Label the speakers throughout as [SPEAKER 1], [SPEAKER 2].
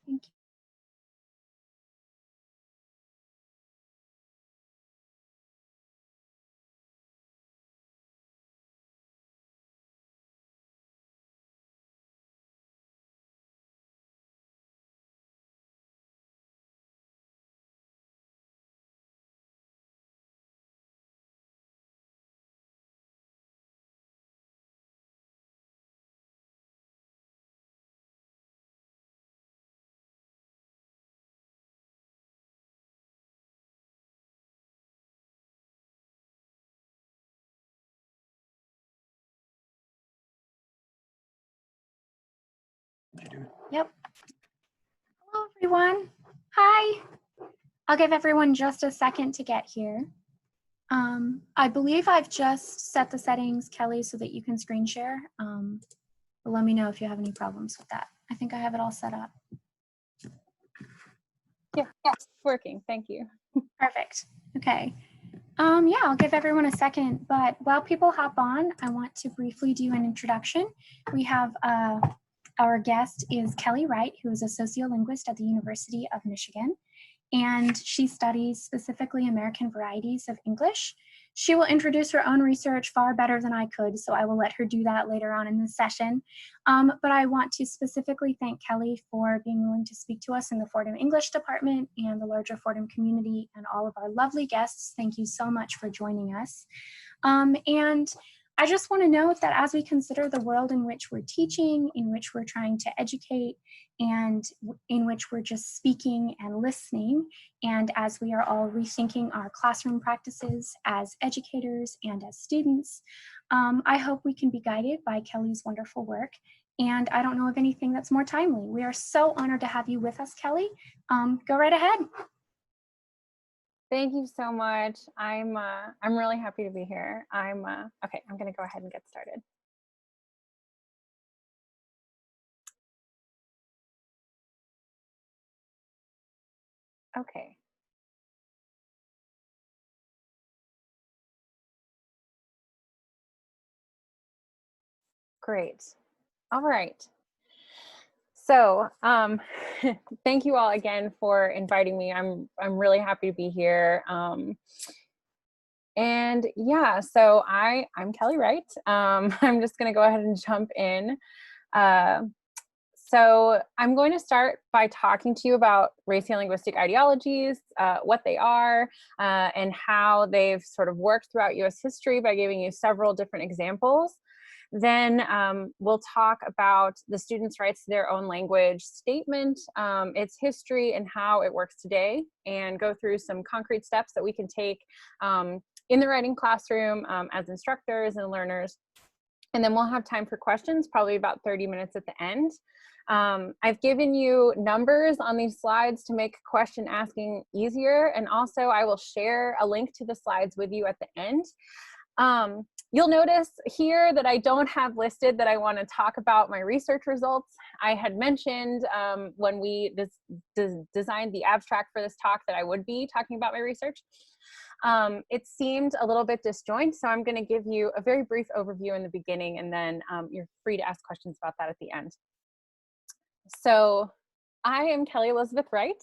[SPEAKER 1] Thank you. Yep. Hello, everyone. Hi. I'll give everyone just a second to get here. I believe I've just set the settings, Kelly, so that you can screen share. But let me know if you have any problems with that. I think I have it all set up.
[SPEAKER 2] Yeah, it's working. Thank you.
[SPEAKER 1] Perfect. Okay. Yeah, I'll give everyone a second, but while people hop on, I want to briefly do an introduction. We have our guest is Kelly Wright, who is a sociolinguist at the University of Michigan, and she studies specifically American varieties of English. She will introduce her own research far better than I could, so I will let her do that later on in this session. But I want to specifically thank Kelly for being willing to speak to us in the Fordham English department and the larger Fordham community, and all of our lovely guests. Thank you so much for joining us. And I just want to note that as we consider the world in which we're teaching, in which we're trying to educate, and in which we're just speaking and listening, and as we are all rethinking our classroom practices as educators and as students, I hope we can be guided by Kelly's wonderful work. And I don't know of anything that's more timely. We are so honored to have you with us, Kelly. Go right ahead.
[SPEAKER 2] Thank you so much. I'm really happy to be here. Okay, I'm gonna go ahead and get started. Okay. Great. All right. So thank you all again for inviting me. I'm really happy to be here. And yeah, so I'm Kelly Wright. I'm just gonna go ahead and jump in. So I'm going to start by talking to you about raciolinguistic ideologies, what they are, and how they've sort of worked throughout US history by giving you several different examples. Then we'll talk about the students' rights to their own language statement, its history and how it works today, and go through some concrete steps that we can take in the writing classroom as instructors and learners. And then we'll have time for questions, probably about 30 minutes at the end. I've given you numbers on these slides to make question asking easier. And also I will share a link to the slides with you at the end. You'll notice here that I don't have listed that I want to talk about my research results. I had mentioned when we designed the abstract for this talk that I would be talking about my research. It seemed a little bit disjoint, so I'm going to give you a very brief overview in the beginning, and then you're free to ask questions about that at the end. So I am Kelly Elizabeth Wright.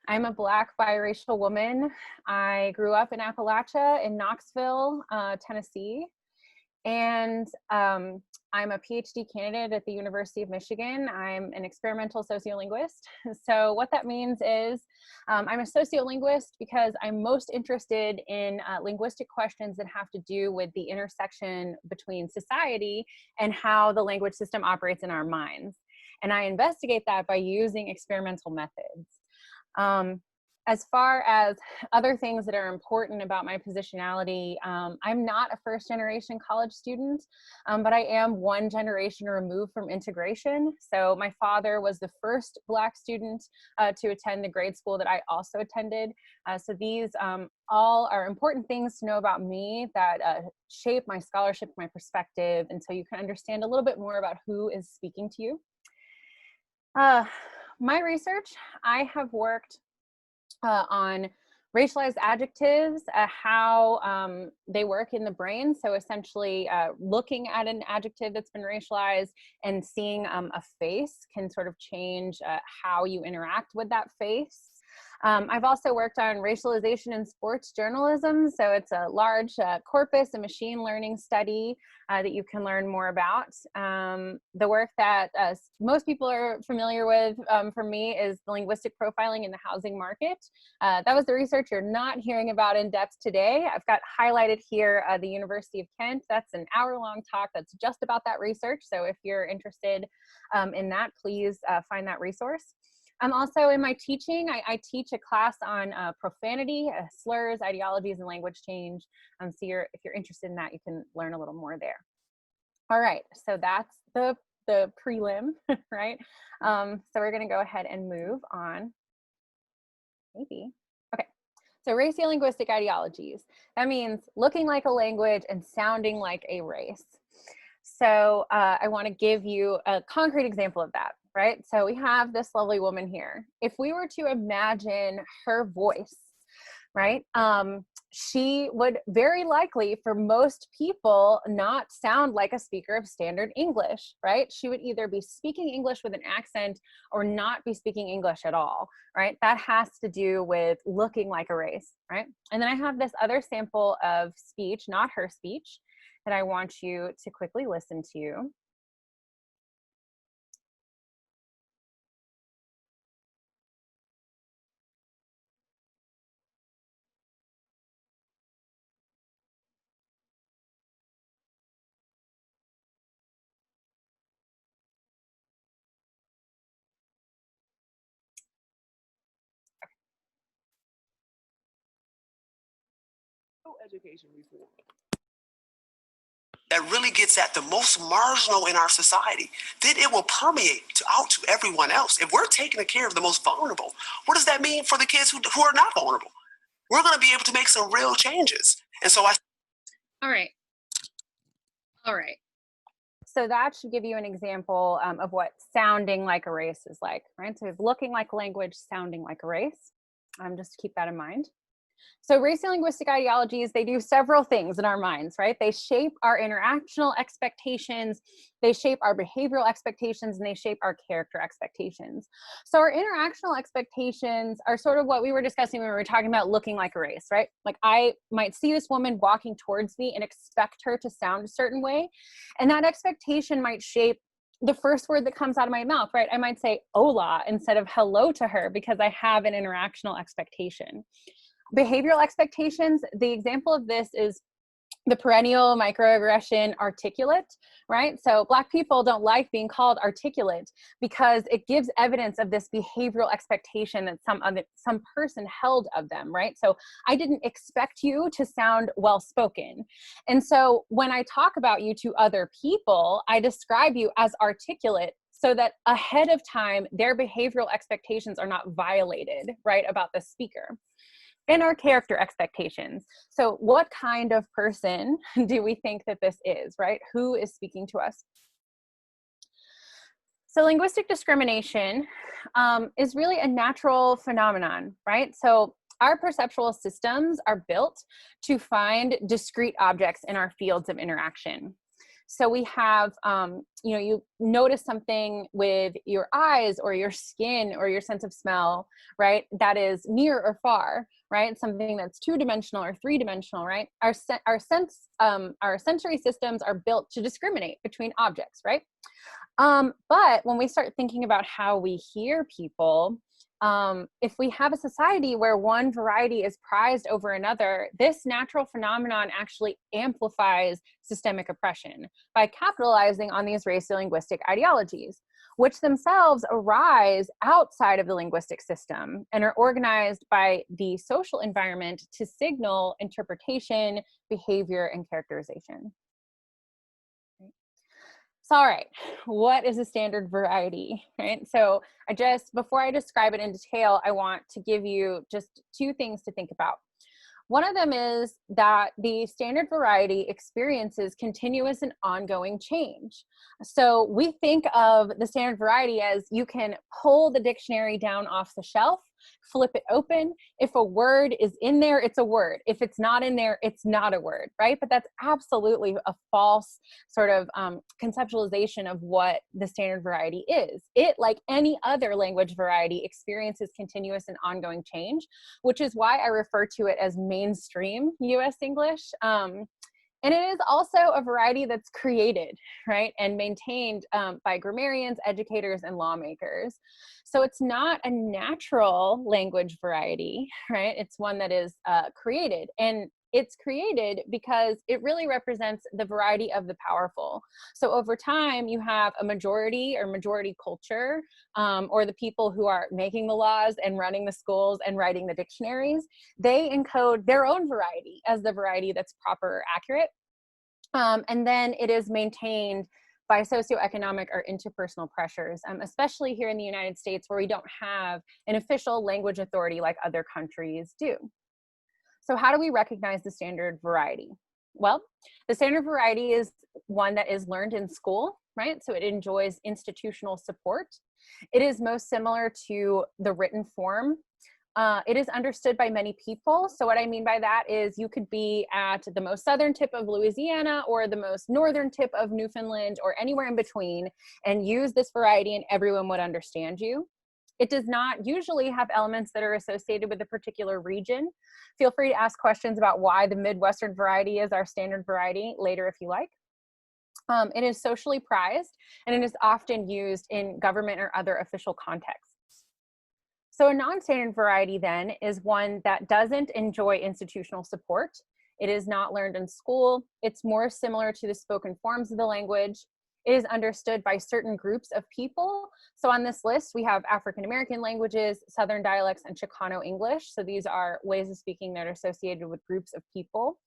[SPEAKER 2] I'm a Black biracial woman. I grew up in Appalachia in Knoxville, Tennessee. And I'm a PhD candidate at the University of Michigan. I'm an experimental sociolinguist. So what that means is I'm a sociolinguist because I'm most interested in linguistic questions that have to do with the intersection between society and how the language system operates in our minds. And I investigate that by using experimental methods. As far as other things that are important about my positionality, I'm not a first generation college student, but I am one generation removed from integration. So my father was the first Black student to attend the grade school that I also attended. So these all are important things to know about me that shape my scholarship, my perspective, and so you can understand a little bit more about who is speaking to you. My research, I have worked on Racialized adjectives, how they work in the brain. So essentially looking at an adjective that's been racialized and seeing a face can sort of change how you interact with that face. I've also worked on racialization in sports journalism. So it's a large corpus, a machine learning study that you can learn more about. The work that most people are familiar with for me is the linguistic profiling in the housing market. That was the research you're not hearing about in depth today. I've got highlighted here the University of Kent. That's an hour-long talk that's just about that research. So if you're interested in that, please find that resource. Also in my teaching, I teach a class on profanity, slurs, ideologies, and language change. So if you're interested in that, you can learn a little more there. All right, so that's the prelim, right? So we're gonna go ahead and move on. Maybe. Okay, so raciolinguistic ideologies. That means looking like a language and sounding like a race. So I want to give you a concrete example of that, right? So we have this lovely woman here. If we were to imagine her voice, right, she would very likely, for most people, not sound like a speaker of standard English, right? She would either be speaking English with an accent or not be speaking English at all, right? That has to do with looking like a race, right? And then I have this other sample of speech, not her speech, that I want you to quickly listen to.
[SPEAKER 3] Education reform that really gets at the most marginal in our society, then it will permeate out to everyone else. If we're taking care of the most vulnerable, what does that mean for the kids who are not vulnerable? We're going to be able to make some real changes. And so
[SPEAKER 2] All right. So that should give you an example of what sounding like a race is like, right? So looking like language, sounding like a race. Just keep that in mind. So raciolinguistic ideologies, they do several things in our minds, right? They shape our interactional expectations, they shape our behavioral expectations, and they shape our character expectations. So our interactional expectations are sort of what we were discussing when we were talking about looking like a race, right? Like I might see this woman walking towards me and expect her to sound a certain way, and that expectation might shape the first word that comes out of my mouth, right? I might say hola instead of hello to her because I have an interactional expectation. Behavioral expectations, the example of this is the perennial microaggression articulate, right? So Black people don't like being called articulate because it gives evidence of this behavioral expectation that some person held of them, right? So I didn't expect you to sound well-spoken. And so when I talk about you to other people, I describe you as articulate so that ahead of time, their behavioral expectations are not violated, right, about the speaker. And our character expectations. So what kind of person do we think that this is, right? Who is speaking to us? So linguistic discrimination is really a natural phenomenon, right? So our perceptual systems are built to find discrete objects in our fields of interaction. So we have, you notice something with your eyes or your skin or your sense of smell, right? That is near or far, right? Something that's two-dimensional or three-dimensional, right? Our sensory systems are built to discriminate between objects, right? But when we start thinking about how we hear people, if we have a society where one variety is prized over another, this natural phenomenon actually amplifies systemic oppression by capitalizing on these raciolinguistic ideologies, which themselves arise outside of the linguistic system and are organized by the social environment to signal interpretation, behavior, and characterization. So, all right, what is a standard variety, right? So before I describe it in detail, I want to give you just two things to think about. One of them is that the standard variety experiences continuous and ongoing change. So we think of the standard variety as you can pull the dictionary down off the shelf, flip it open. If a word is in there, it's a word. If it's not in there, it's not a word, right? But that's absolutely a false sort of conceptualization of what the standard variety is. It, like any other language variety, experiences continuous and ongoing change, which is why I refer to it as mainstream US English. And it is also a variety that's created, right, and maintained by grammarians, educators, and lawmakers. So it's not a natural language variety, right? It's one that is created. And it's created because it really represents the variety of the powerful. So over time, you have a majority or majority culture, or the people who are making the laws and running the schools and writing the dictionaries. They encode their own variety as the variety that's proper or accurate. And then it is maintained by socioeconomic or interpersonal pressures, especially here in the United States, where we don't have an official language authority like other countries do. So how do we recognize the standard variety? Well, the standard variety is one that is learned in school, right? So it enjoys institutional support. It is most similar to the written form. It is understood by many people. So what I mean by that is you could be at the most southern tip of Louisiana or the most northern tip of Newfoundland or anywhere in between and use this variety and everyone would understand you. It does not usually have elements that are associated with a particular region. Feel free to ask questions about why the Midwestern variety is our standard variety later if you like. It is socially prized and it is often used in government or other official contexts. So a non-standard variety then is one that doesn't enjoy institutional support. It is not learned in school. It's more similar to the spoken forms of the language. It is understood by certain groups of people. So on this list, we have African American languages, Southern dialects, and Chicano English. So these are ways of speaking that are associated with groups of people.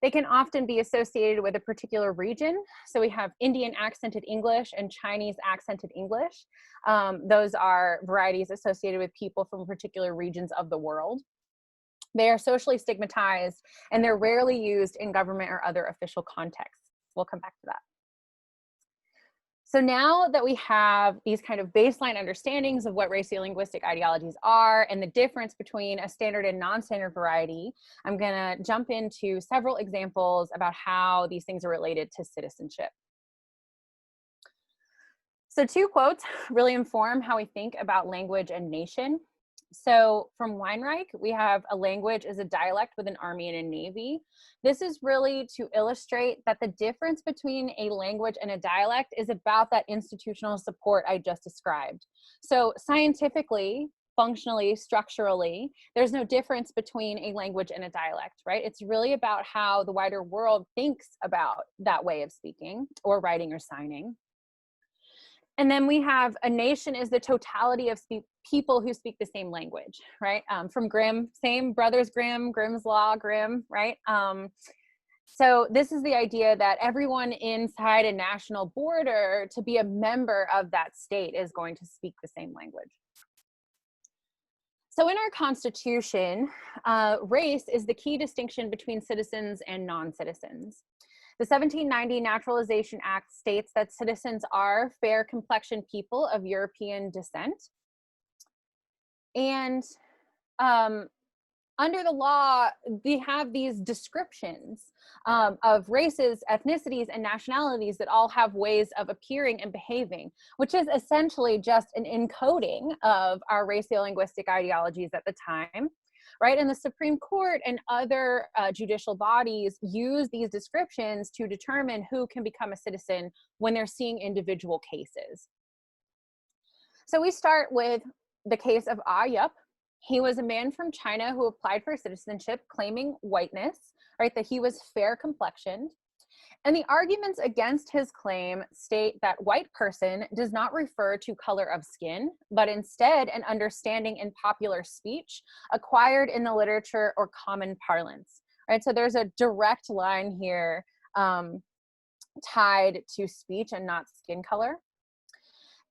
[SPEAKER 2] They can often be associated with a particular region. So we have Indian accented English and Chinese accented English. Those are varieties associated with people from particular regions of the world. They are socially stigmatized and they're rarely used in government or other official contexts. We'll come back to that. So now that we have these kind of baseline understandings of what raciolinguistic ideologies are and the difference between a standard and non-standard variety, I'm going to jump into several examples about how these things are related to citizenship. So 2 quotes really inform how we think about language and nation. So from Wright, we have a language is a dialect with an army and a navy. This is really to illustrate that the difference between a language and a dialect is about that institutional support I just described. So scientifically, functionally, structurally, there's no difference between a language and a dialect, right? It's really about how the wider world thinks about that way of speaking or writing or signing. And then we have a nation is the totality of people who speak the same language, right? From Grimm, same brothers Grimm, Grimm's Law, Grimm, right? So this is the idea that everyone inside a national border to be a member of that state is going to speak the same language. So in our Constitution, race is the key distinction between citizens and non-citizens. The 1790 Naturalization Act states that citizens are fair-complexioned people of European descent. And under the law, we have these descriptions of races, ethnicities, and nationalities that all have ways of appearing and behaving, which is essentially just an encoding of our raciolinguistic ideologies at the time. Right, and the Supreme Court and other judicial bodies use these descriptions to determine who can become a citizen when they're seeing individual cases. So we start with the case of Ah Yup. He was a man from China who applied for citizenship claiming whiteness, right, that he was fair complexioned. And the arguments against his claim state that white person does not refer to color of skin, but instead an understanding in popular speech acquired in the literature or common parlance, right? So there's a direct line here tied to speech and not skin color.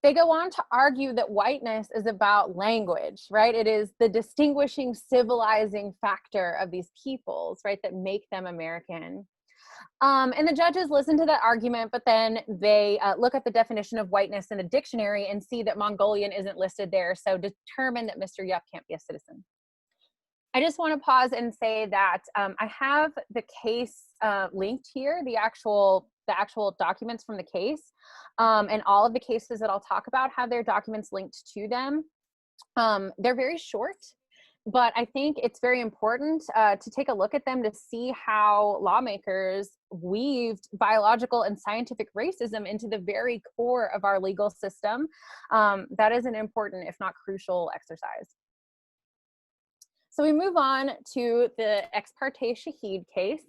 [SPEAKER 2] They go on to argue that whiteness is about language, right? It is the distinguishing, civilizing factor of these peoples, right, that make them American. And the judges listen to that argument, but then they look at the definition of whiteness in the dictionary and see that Mongolian isn't listed there, so determine that Mr. Yup can't be a citizen. I just want to pause and say that I have the case linked here, the actual documents from the case, and all of the cases that I'll talk about have their documents linked to them. They're very short, but I think it's very important to take a look at them to see how lawmakers weaved biological and scientific racism into the very core of our legal system. That is an important, if not crucial, exercise. So we move on to the ex parte Shahid case.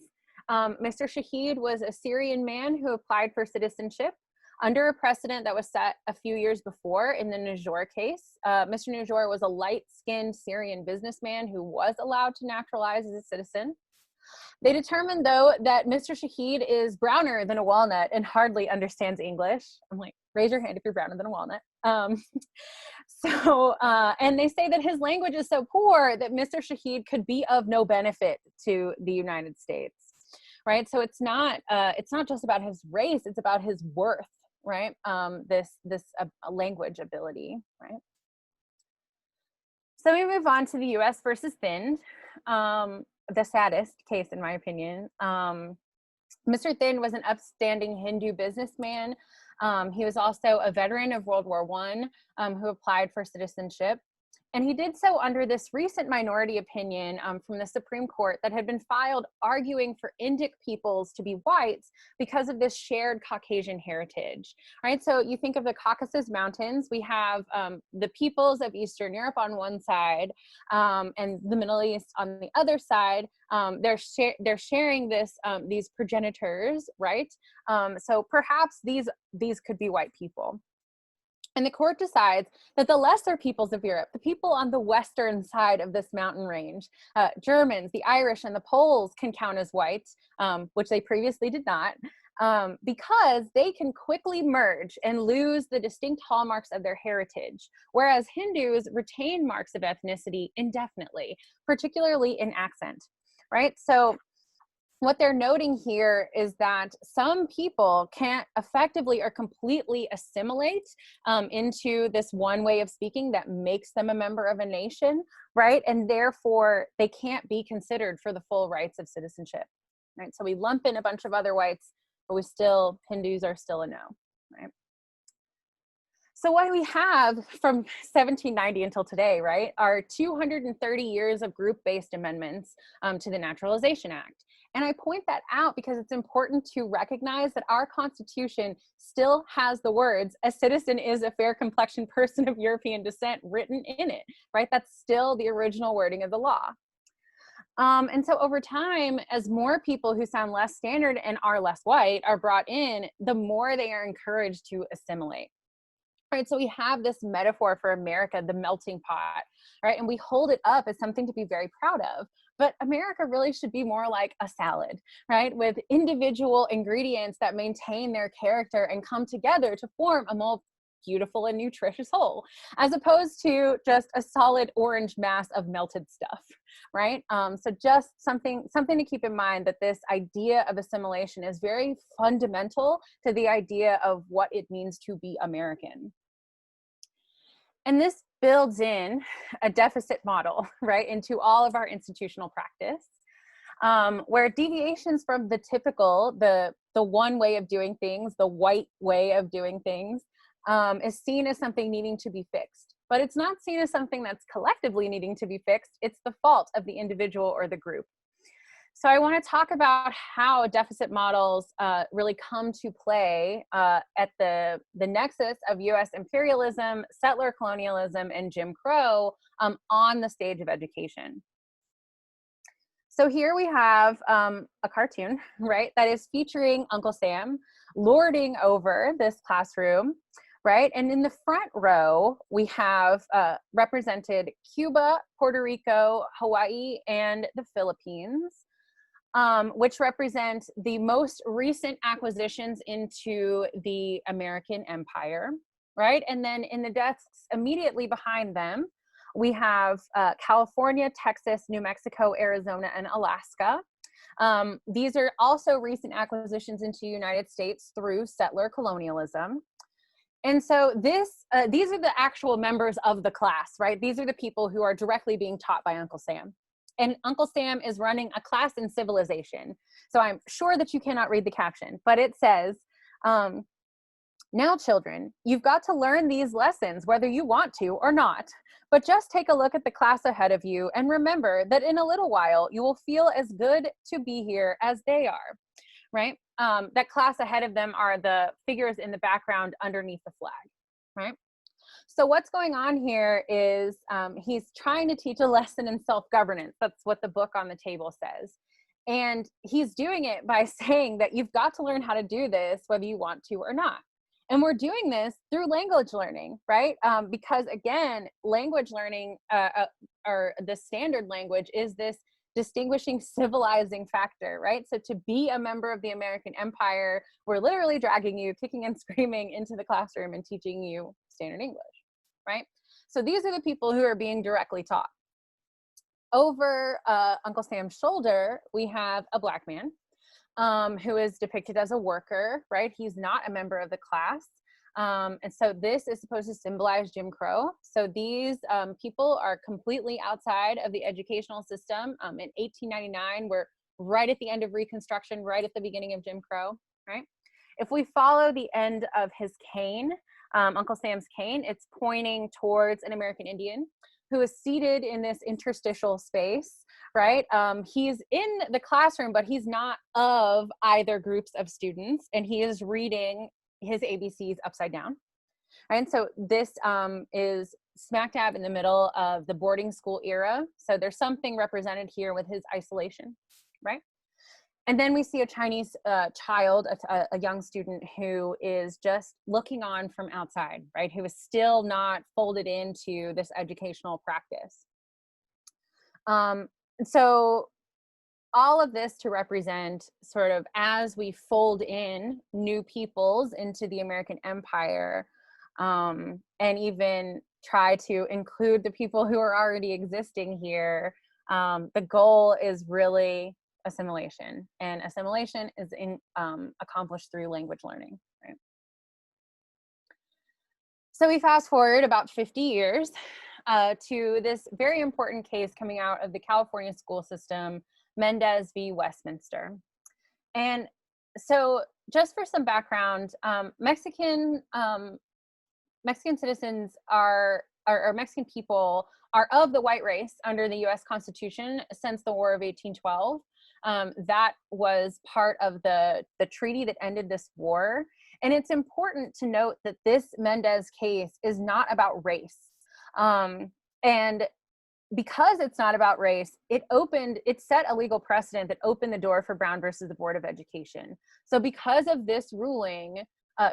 [SPEAKER 2] Mr. Shahid was a Syrian man who applied for citizenship under a precedent that was set a few years before in the Najor case. Mr. Najor was a light-skinned Syrian businessman who was allowed to naturalize as a citizen. They determined, though, that Mr. Shahid is browner than a walnut and hardly understands English. I'm like, raise your hand if you're browner than a walnut. And they say that his language is so poor that Mr. Shahid could be of no benefit to the United States, right? So it's not just about his race, it's about his worth, right? This language ability, right? So we move on to the U.S. versus Thind, the saddest case in my opinion. Mr. Thind was an upstanding Hindu businessman. He was also a veteran of World War I who applied for citizenship. And he did so under this recent minority opinion from the Supreme Court that had been filed arguing for Indic peoples to be whites because of this shared Caucasian heritage, right? So you think of the Caucasus Mountains, we have the peoples of Eastern Europe on one side and the Middle East on the other side. They're sharing these progenitors, right? So perhaps these could be white people. And the court decides that the lesser peoples of Europe, the people on the western side of this mountain range, Germans, the Irish, and the Poles can count as white, which they previously did not, because they can quickly merge and lose the distinct hallmarks of their heritage, whereas Hindus retain marks of ethnicity indefinitely, particularly in accent, right? So what they're noting here is that some people can't effectively or completely assimilate into this one way of speaking that makes them a member of a nation, right? And therefore, they can't be considered for the full rights of citizenship, right? So we lump in a bunch of other whites, but Hindus are still a no, right? So what we have from 1790 until today, right, are 230 years of group-based amendments to the Naturalization Act. And I point that out because it's important to recognize that our Constitution still has the words, "A citizen is a fair-complexioned person of European descent," written in it, right? That's still the original wording of the law. And so over time, as more people who sound less standard and are less white are brought in, the more they are encouraged to assimilate. Right, so we have this metaphor for America, the melting pot, right? And we hold it up as something to be very proud of. But America really should be more like a salad, right? With individual ingredients that maintain their character and come together to form a more beautiful and nutritious whole, as opposed to just a solid orange mass of melted stuff, right? So just something to keep in mind, that this idea of assimilation is very fundamental to the idea of what it means to be American. And this builds in a deficit model, right, into all of our institutional practice, where deviations from the typical, the one way of doing things, the white way of doing things, is seen as something needing to be fixed. But it's not seen as something that's collectively needing to be fixed. It's the fault of the individual or the group. So I want to talk about how deficit models really come to play at the nexus of US imperialism, settler colonialism, and Jim Crow on the stage of education. So here we have a cartoon, right, that is featuring Uncle Sam lording over this classroom, right? And in the front row, we have represented Cuba, Puerto Rico, Hawaii, and the Philippines, which represent the most recent acquisitions into the American empire, right? And then in the desks immediately behind them, we have California, Texas, New Mexico, Arizona, and Alaska. These are also recent acquisitions into the United States through settler colonialism. And so these are the actual members of the class, right? These are the people who are directly being taught by Uncle Sam. And Uncle Sam is running a class in civilization. So I'm sure that you cannot read the caption, but it says, now children, you've got to learn these lessons whether you want to or not. But just take a look at the class ahead of you and remember that in a little while you will feel as good to be here as they are, right? That class ahead of them are the figures in the background underneath the flag, right? So what's going on here is he's trying to teach a lesson in self-governance. That's what the book on the table says. And he's doing it by saying that you've got to learn how to do this whether you want to or not. And we're doing this through language learning, right? Because again, language learning, or the standard language, is this distinguishing civilizing factor, right? So to be a member of the American Empire, we're literally dragging you kicking and screaming into the classroom and teaching you standard English, right? So these are the people who are being directly taught. Over Uncle Sam's shoulder, we have a Black man who is depicted as a worker, right? He's not a member of the class. And so this is supposed to symbolize Jim Crow. So these people are completely outside of the educational system. In 1899, we're right at the end of Reconstruction, right at the beginning of Jim Crow, right? If we follow the end of his cane, Uncle Sam's cane, it's pointing towards an American Indian who is seated in this interstitial space, right? He's in the classroom, but he's not of either groups of students, and he is reading his ABCs upside down, right? And so this is smack dab in the middle of the boarding school era. So there's something represented here with his isolation, right? And then we see a Chinese child, a young student who is just looking on from outside, right? Who is still not folded into this educational practice. So all of this to represent sort of as we fold in new peoples into the American Empire, and even try to include the people who are already existing here, the goal is really assimilation, and assimilation is accomplished through language learning, right? So we fast forward about 50 years to this very important case coming out of the California school system, Mendez v. Westminster. And so just for some background, Mexican citizens or Mexican people are of the white race under the US Constitution since the War of 1812. That was part of the treaty that ended this war. And it's important to note that this Mendez case is not about race. And because it's not about race, it set a legal precedent that opened the door for Brown versus the Board of Education. So because of this ruling,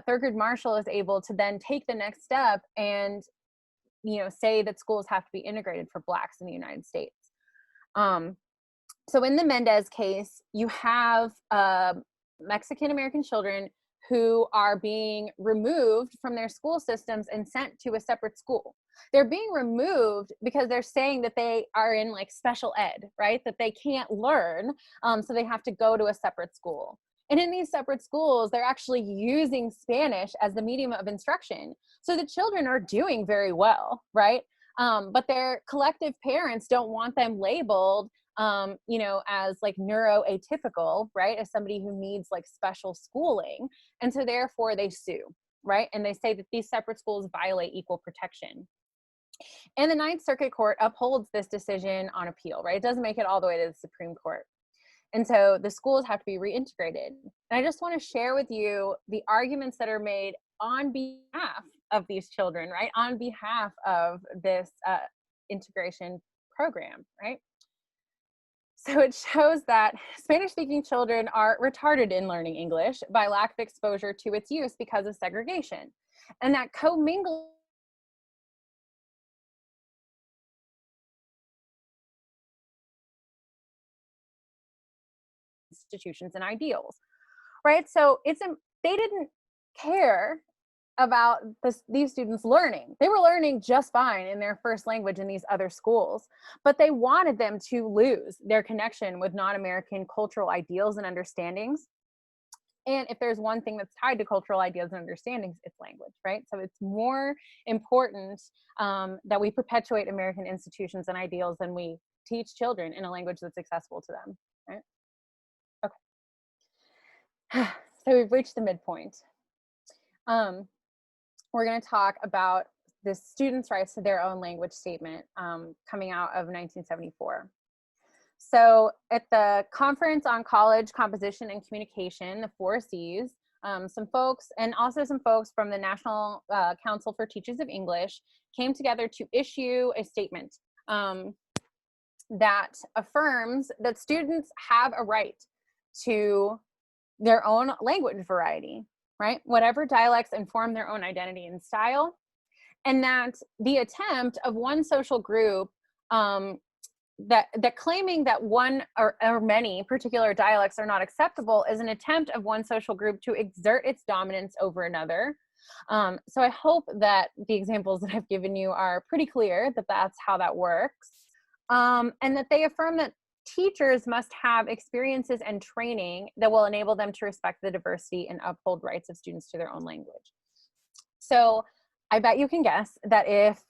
[SPEAKER 2] Thurgood Marshall is able to then take the next step and, say that schools have to be integrated for Blacks in the United States. So in the Mendez case, you have Mexican-American children who are being removed from their school systems and sent to a separate school. They're being removed because they're saying that they are in like special ed, right? That they can't learn, so they have to go to a separate school. And in these separate schools, they're actually using Spanish as the medium of instruction. So the children are doing very well, right? But their collective parents don't want them labeled as like neuroatypical, right? As somebody who needs like special schooling. And so therefore they sue, right? And they say that these separate schools violate equal protection. And the Ninth Circuit Court upholds this decision on appeal, right? It doesn't make it all the way to the Supreme Court. And so the schools have to be reintegrated. And I just want to share with you the arguments that are made on behalf of these children, right? On behalf of this integration program, right? So it shows that Spanish-speaking children are retarded in learning English by lack of exposure to its use because of segregation. And that commingling institutions and ideals, right? So they didn't care about these students learning. They were learning just fine in their first language in these other schools, but they wanted them to lose their connection with non-American cultural ideals and understandings. And if there's one thing that's tied to cultural ideas and understandings, it's language, right? So it's more important that we perpetuate American institutions and ideals than we teach children in a language that's accessible to them, right? Okay. So we've reached the midpoint. We're going to talk about the students' rights to their own language statement coming out of 1974. So at the Conference on College Composition and Communication, the 4 Cs, some folks, and also some folks from the National Council for Teachers of English, came together to issue a statement that affirms that students have a right to their own language variety, right? Whatever dialects inform their own identity and style, and that the attempt of one social group that claiming that one or many particular dialects are not acceptable is an attempt of one social group to exert its dominance over another. So I hope that the examples that I've given you are pretty clear that that's how that works, and that they affirm that teachers must have experiences and training that will enable them to respect the diversity and uphold rights of students to their own language. So I bet you can guess that if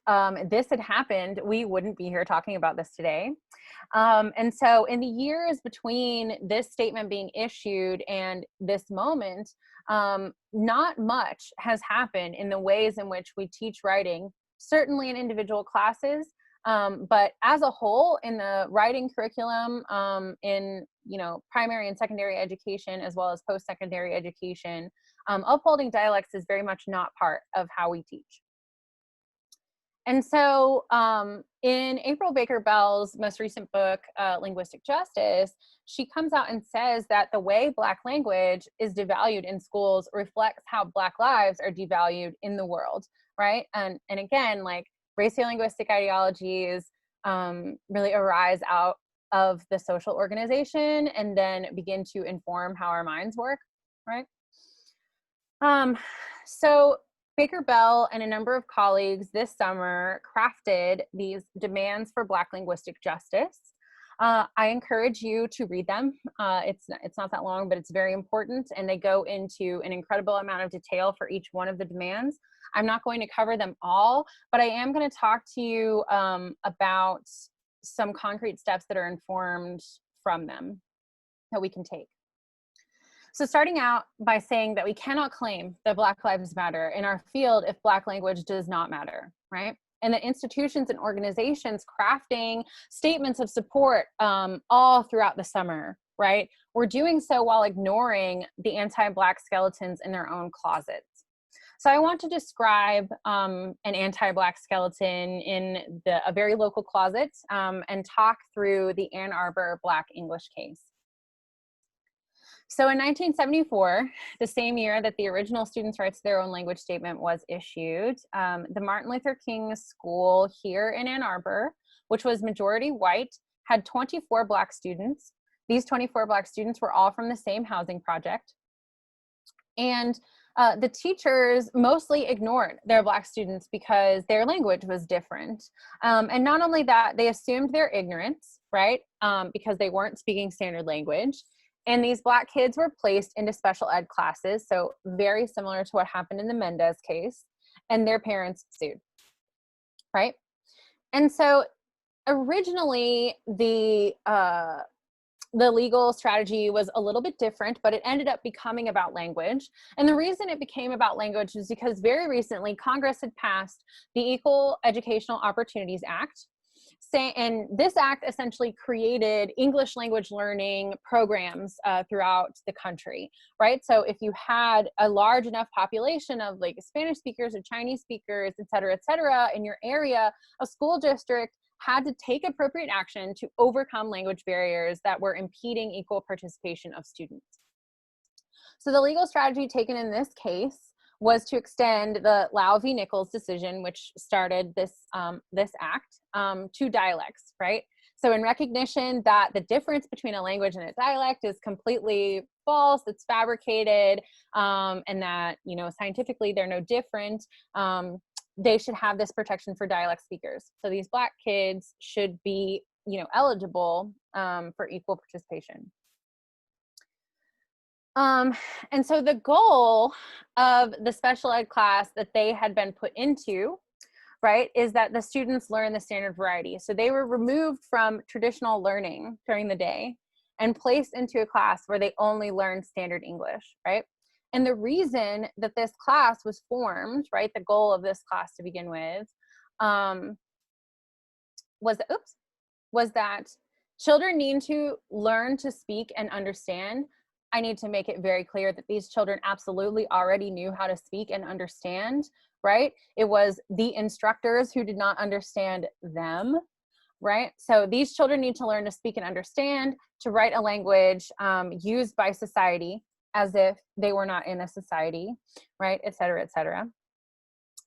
[SPEAKER 2] this had happened, we wouldn't be here talking about this today. And so in the years between this statement being issued and this moment, not much has happened in the ways in which we teach writing, certainly in individual classes, but as a whole in the writing curriculum, in primary and secondary education, as well as post-secondary education, upholding dialects is very much not part of how we teach. And so in April Baker Bell's most recent book, Linguistic Justice, she comes out and says that the way Black language is devalued in schools reflects how Black lives are devalued in the world, right? And again, like, raciolinguistic ideologies really arise out of the social organization and then begin to inform how our minds work, right? So Baker Bell and a number of colleagues this summer crafted these demands for Black linguistic justice. I encourage you to read them. It's not that long, but it's very important, and they go into an incredible amount of detail for each one of the demands. I'm not going to cover them all, but I am going to talk to you about some concrete steps that are informed from them that we can take. So starting out by saying that we cannot claim that Black lives matter in our field if Black language does not matter, right? And that institutions and organizations crafting statements of support all throughout the summer, right? We're doing so while ignoring the anti-Black skeletons in their own closets. So I want to describe an anti-Black skeleton in a very local closet and talk through the Ann Arbor Black English case. So in 1974, the same year that the original Students' Rights to Their Own Language Statement was issued, the Martin Luther King School here in Ann Arbor, which was majority white, had 24 Black students. These 24 Black students were all from the same housing project. And the teachers mostly ignored their Black students because their language was different. And not only that, they assumed their ignorance, right? Because they weren't speaking standard language. And these Black kids were placed into special ed classes, so very similar to what happened in the Mendez case, and their parents sued, right? And so originally the legal strategy was a little bit different, but it ended up becoming about language. And the reason it became about language is because very recently Congress had passed the Equal Educational Opportunities Act. And this act essentially created English language learning programs throughout the country, right? So if you had a large enough population of like Spanish speakers or Chinese speakers, et cetera, in your area, a school district had to take appropriate action to overcome language barriers that were impeding equal participation of students. So the legal strategy taken in this case was to extend the Lau v. Nichols decision, which started this act, to dialects, right? So in recognition that the difference between a language and a dialect is completely false, it's fabricated, and that, you know, scientifically they're no different. They should have this protection for dialect speakers. So these Black kids should be, you know, eligible for equal participation. And so the goal of the special ed class that they had been put into, right, is that the students learn the standard variety. So they were removed from traditional learning during the day and placed into a class where they only learned standard English, right? And the reason that this class was formed, right, the goal of this class to begin with, was that children need to learn to speak and understand. I need to make it very clear that these children absolutely already knew how to speak and understand, right? It was the instructors who did not understand them, right? So these children need to learn to speak and understand, to write a language used by society as if they were not in a society, right, et cetera, et cetera.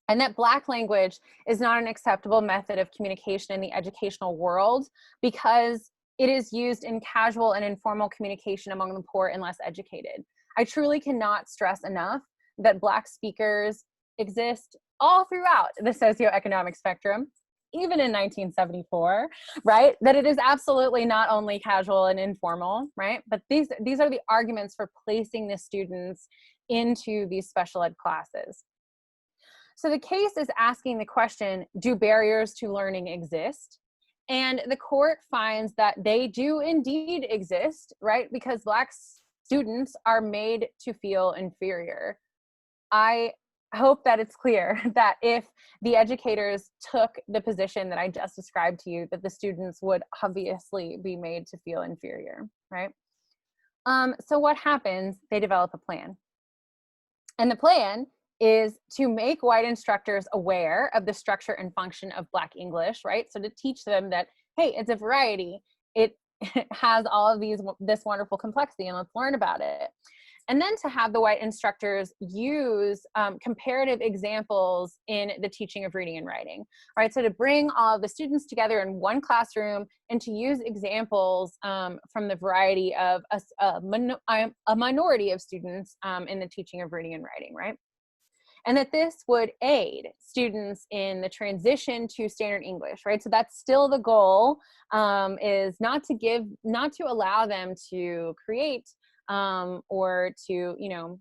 [SPEAKER 2] And that Black language is not an acceptable method of communication in the educational world because it is used in casual and informal communication among the poor and less educated. I truly cannot stress enough that Black speakers exist all throughout the socioeconomic spectrum, even in 1974, right? That it is absolutely not only casual and informal, right? But these are the arguments for placing the students into these special ed classes. So the case is asking the question, do barriers to learning exist? And the court finds that they do indeed exist, right? Because Black students are made to feel inferior. I hope that it's clear that if the educators took the position that I just described to you, that the students would obviously be made to feel inferior, right? So what happens? They develop a plan. And the plan is to make white instructors aware of the structure and function of Black English, right? So to teach them that, hey, it's a variety. It has all of this wonderful complexity, and let's learn about it. And then to have the white instructors use comparative examples in the teaching of reading and writing, right? So to bring all of the students together in one classroom and to use examples from the variety of a minority of students in the teaching of reading and writing, right? And that this would aid students in the transition to standard English, right? So that's still the goal, is not to allow them to create or to, you know,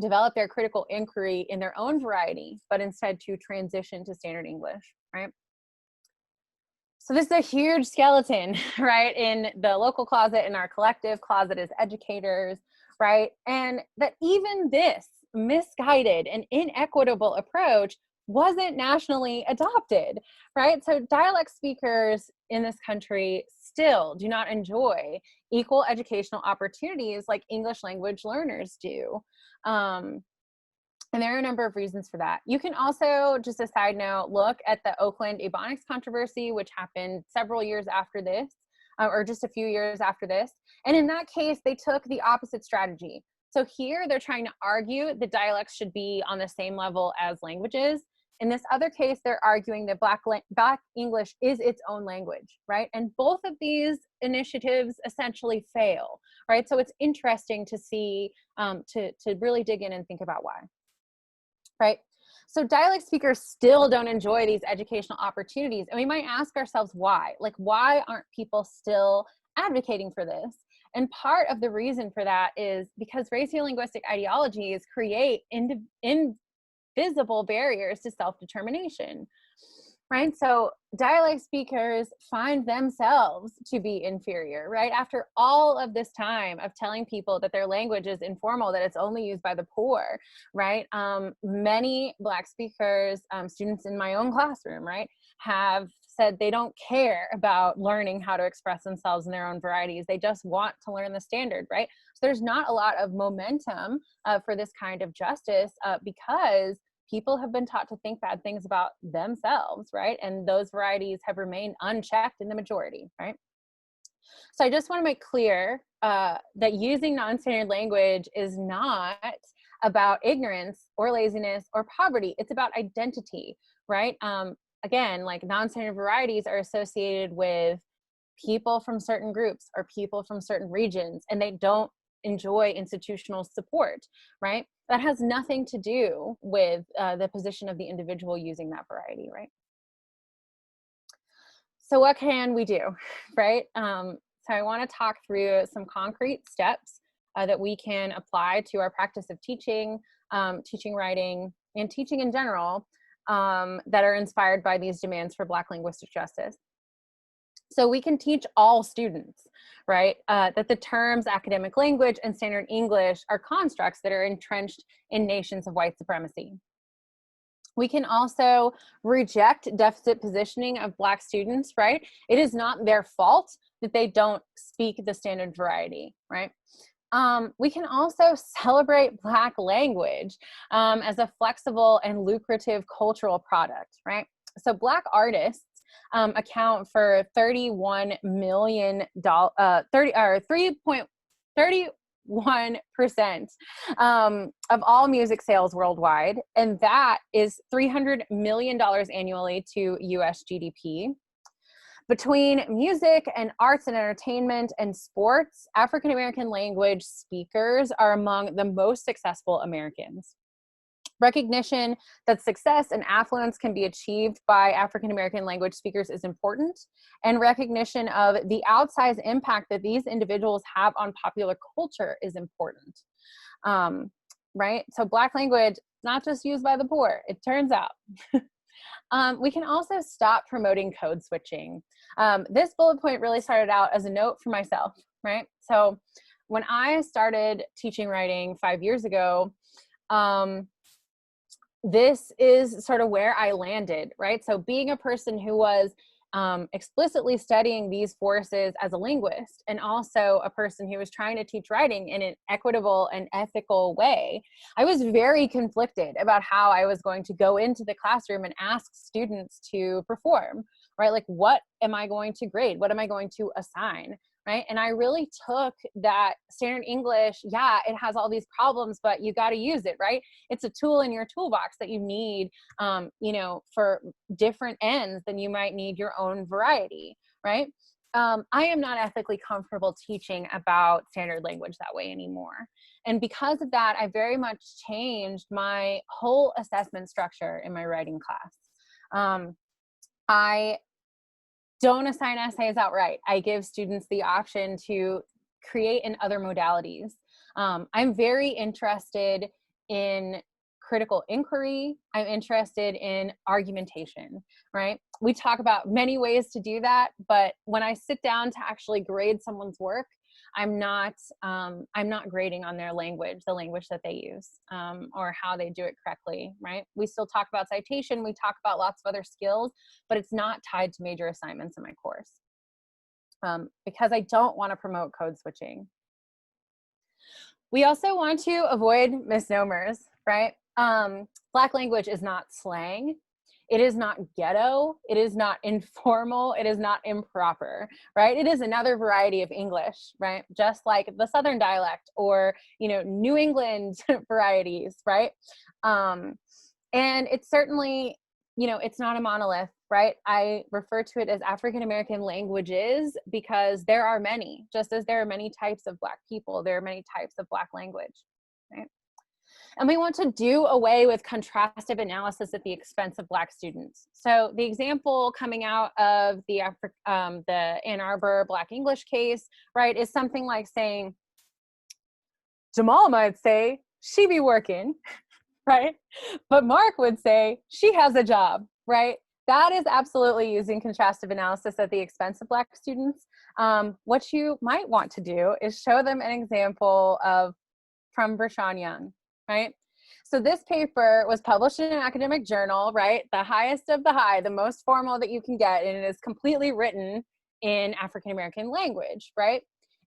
[SPEAKER 2] develop their critical inquiry in their own variety, but instead to transition to standard English, right? So this is a huge skeleton, right, in the local closet, in our collective closet as educators, right? And that even this misguided and inequitable approach wasn't nationally adopted, right? So dialect speakers in this country still do not enjoy equal educational opportunities like English language learners do. And there are a number of reasons for that. You can also, just a side note, look at the Oakland Ebonics controversy, which happened several years after this, or just a few years after this. And in that case, they took the opposite strategy. So here they're trying to argue that dialects should be on the same level as languages. In this other case, they're arguing that Black English is its own language, right? And both of these initiatives essentially fail, right? So it's interesting to see, to really dig in and think about why, right? So dialect speakers still don't enjoy these educational opportunities. And we might ask ourselves why. Like, why aren't people still advocating for this? And part of the reason for that is because raciolinguistic ideologies create invisible barriers to self-determination, right? So dialect speakers find themselves to be inferior, right? After all of this time of telling people that their language is informal, that it's only used by the poor, right? Many Black speakers, students in my own classroom, right, have said they don't care about learning how to express themselves in their own varieties. They just want to learn the standard, right? So there's not a lot of momentum for this kind of justice because people have been taught to think bad things about themselves, right? And those varieties have remained unchecked in the majority, right? So I just want to make clear that using non-standard language is not about ignorance or laziness or poverty. It's about identity, right? Again, like non-standard varieties are associated with people from certain groups or people from certain regions, and they don't enjoy institutional support, right? That has nothing to do with the position of the individual using that variety, right? So what can we do, right? So I want to talk through some concrete steps that we can apply to our practice of teaching, teaching writing, and teaching in general that are inspired by these demands for Black linguistic justice. So we can teach all students, right, that the terms academic language and standard English are constructs that are entrenched in nations of white supremacy. We can also reject deficit positioning of Black students, right? It is not their fault that they don't speak the standard variety, right? We can also celebrate Black language as a flexible and lucrative cultural product, right? So Black artists account for $31 million, 3.31% of all music sales worldwide, and that is $300 million annually to US GDP. Between music and arts and entertainment and sports, African American language speakers are among the most successful Americans. Recognition that success and affluence can be achieved by African American language speakers is important, and recognition of the outsized impact that these individuals have on popular culture is important, right? So Black language, not just used by the poor, it turns out. We can also stop promoting code switching. This bullet point really started out as a note for myself, right? So when I started teaching writing 5 years ago, this is sort of where I landed, right? So being a person who was explicitly studying these forces as a linguist, and also a person who was trying to teach writing in an equitable and ethical way, I was very conflicted about how I was going to go into the classroom and ask students to perform, right? Like, what am I going to grade? What am I going to assign? Right? And I really took that standard English, yeah, it has all these problems, but you got to use it, right? It's a tool in your toolbox that you need, you know, for different ends than you might need your own variety, right? I am not ethically comfortable teaching about standard language that way anymore. And because of that, I very much changed my whole assessment structure in my writing class. I don't assign essays outright. I give students the option to create in other modalities. I'm very interested in critical inquiry. I'm interested in argumentation, right? We talk about many ways to do that, but when I sit down to actually grade someone's work, I'm not grading on their language, the language that they use, or how they do it correctly, right? We still talk about citation, we talk about lots of other skills, but it's not tied to major assignments in my course, because I don't want to promote code switching. We also want to avoid misnomers, right? Black language is not slang. It is not ghetto. It is not informal. It is not improper, right? It is another variety of English, right? Just like the Southern dialect or, you know, New England varieties, right? And it's certainly, you know, it's not a monolith, right? I refer to it as African American languages because there are many, just as there are many types of Black people, there are many types of Black language, right? And we want to do away with contrastive analysis at the expense of Black students. So the example coming out of the Ann Arbor Black English case, right, is something like saying, Jamal might say, she be working, right? But Mark would say, she has a job, right? That is absolutely using contrastive analysis at the expense of Black students. What you might want to do is show them an example from Vershawn Young, right? So this paper was published in an academic journal, right? The highest of the high, the most formal that you can get, and it is completely written in African American language, right?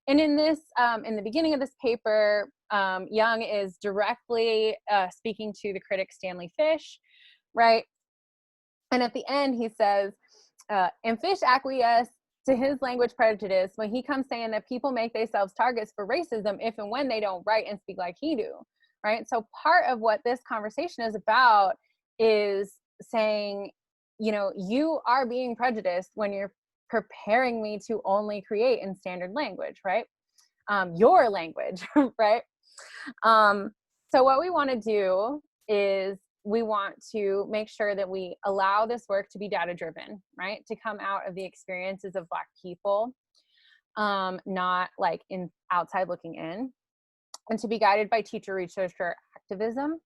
[SPEAKER 2] And in this, in the beginning of this paper, Young is directly speaking to the critic Stanley Fish, right? And at the end, he says, and Fish acquiesced to his language prejudice when he comes saying that people make themselves targets for racism if and when they don't write and speak like he do, right? So part of what this conversation is about is saying, you know, you are being prejudiced when you're preparing me to only create in standard language, right? your language, right? So what we want to do is we want to make sure that we allow this work to be data-driven, right? To come out of the experiences of Black people, not like outside looking in, and to be guided by teacher researcher activism.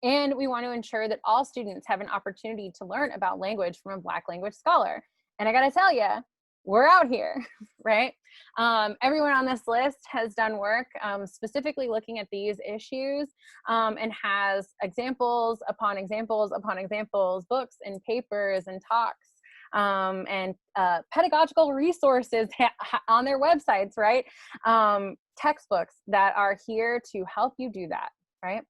[SPEAKER 2] And we want to ensure that all students have an opportunity to learn about language from a Black language scholar. And I gotta tell you, we're out here, right? Everyone on this list has done work specifically looking at these issues and has examples upon examples upon examples, books and papers and talks and pedagogical resources on their websites, right? Textbooks that are here to help you do that, right?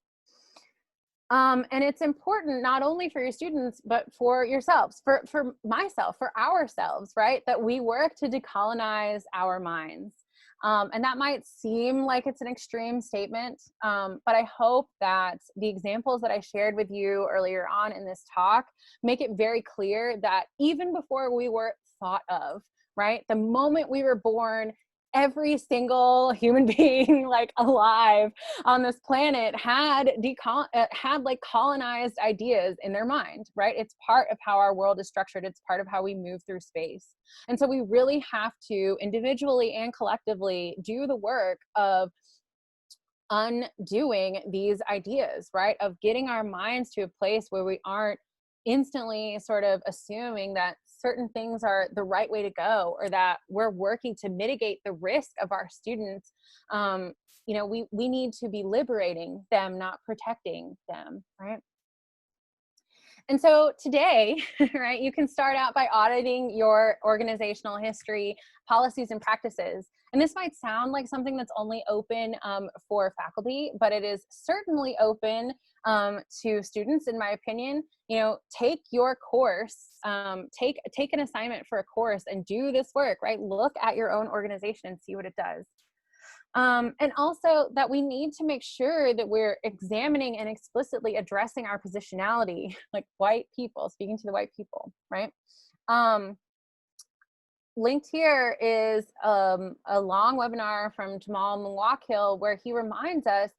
[SPEAKER 2] And it's important not only for your students, but for yourselves, for myself, for ourselves, right? That we work to decolonize our minds. And that might seem like it's an extreme statement, but I hope that the examples that I shared with you earlier on in this talk make it very clear that even before we were thought of, right? The moment we were born, every single human being like alive on this planet had like colonized ideas in their mind, right? It's part of how our world is structured. It's part of how we move through space. And so we really have to individually and collectively do the work of undoing these ideas, right? Of getting our minds to a place where we aren't instantly sort of assuming that certain things are the right way to go, or that we're working to mitigate the risk of our students. You know, we need to be liberating them, not protecting them, right? And so today, right, you can start out by auditing your organizational history, policies, and practices. And this might sound like something that's only open for faculty, but it is certainly open to students, in my opinion. You know, take your course, take an assignment for a course and do this work, right? Look at your own organization and see what it does. And also that we need to make sure that we're examining and explicitly addressing our positionality, like white people, speaking to the white people, right? Linked here is a long webinar from Jamal Muwakil where he reminds us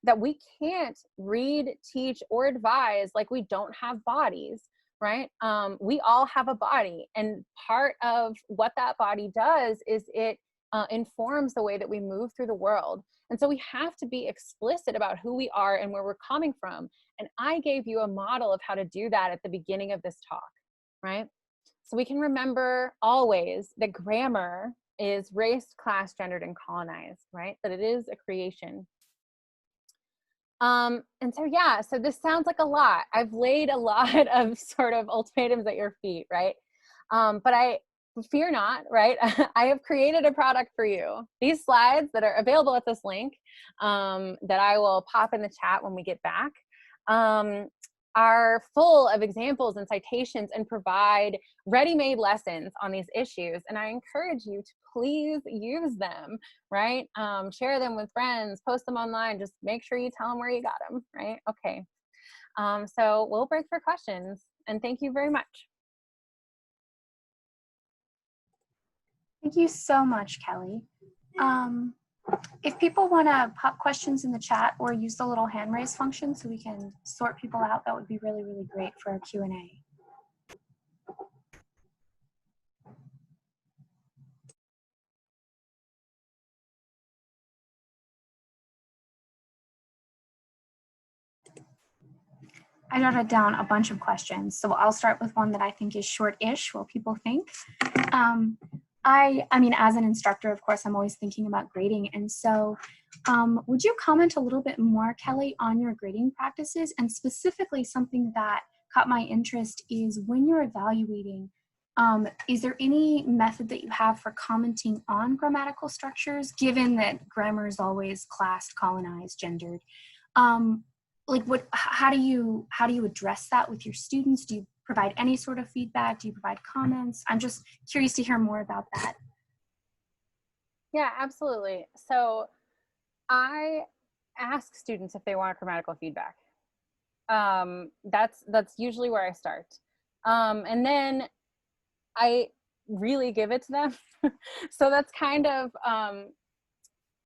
[SPEAKER 2] that we can't read, teach, or advise like we don't have bodies, right? We all have a body, and part of what that body does is it informs the way that we move through the world. And so we have to be explicit about who we are and where we're coming from. And I gave you a model of how to do that at the beginning of this talk, right? So we can remember always that grammar is race, class, gendered, and colonized, right? That it is a creation. And so, yeah, so this sounds like a lot. I've laid a lot of sort of ultimatums at your feet, right? But fear not, right? I have created a product for you. These slides that are available at this link that I will pop in the chat when we get back are full of examples and citations and provide ready-made lessons on these issues. And I encourage you to please use them, right? Share them with friends, post them online, just make sure you tell them where you got them, right? Okay. So we'll break for questions, and thank you very much.
[SPEAKER 1] Thank you so much, Kelly. If people want to pop questions in the chat or use the little hand raise function so we can sort people out, that would be really, really great for our Q&A. I jotted down a bunch of questions, so I'll start with one that I think is short-ish while people think. I mean, as an instructor, of course, I'm always thinking about grading. And so would you comment a little bit more, Kelly, on your grading practices? And specifically something that caught my interest is when you're evaluating, is there any method that you have for commenting on grammatical structures, given that grammar is always classed, colonized, gendered? Like how do you address that with your students? Do you provide any sort of feedback? Do you provide comments? I'm just curious to hear more about that.
[SPEAKER 2] Yeah, absolutely. So I ask students if they want grammatical feedback. That's usually where I start. And then I really give it to them. So that's kind of,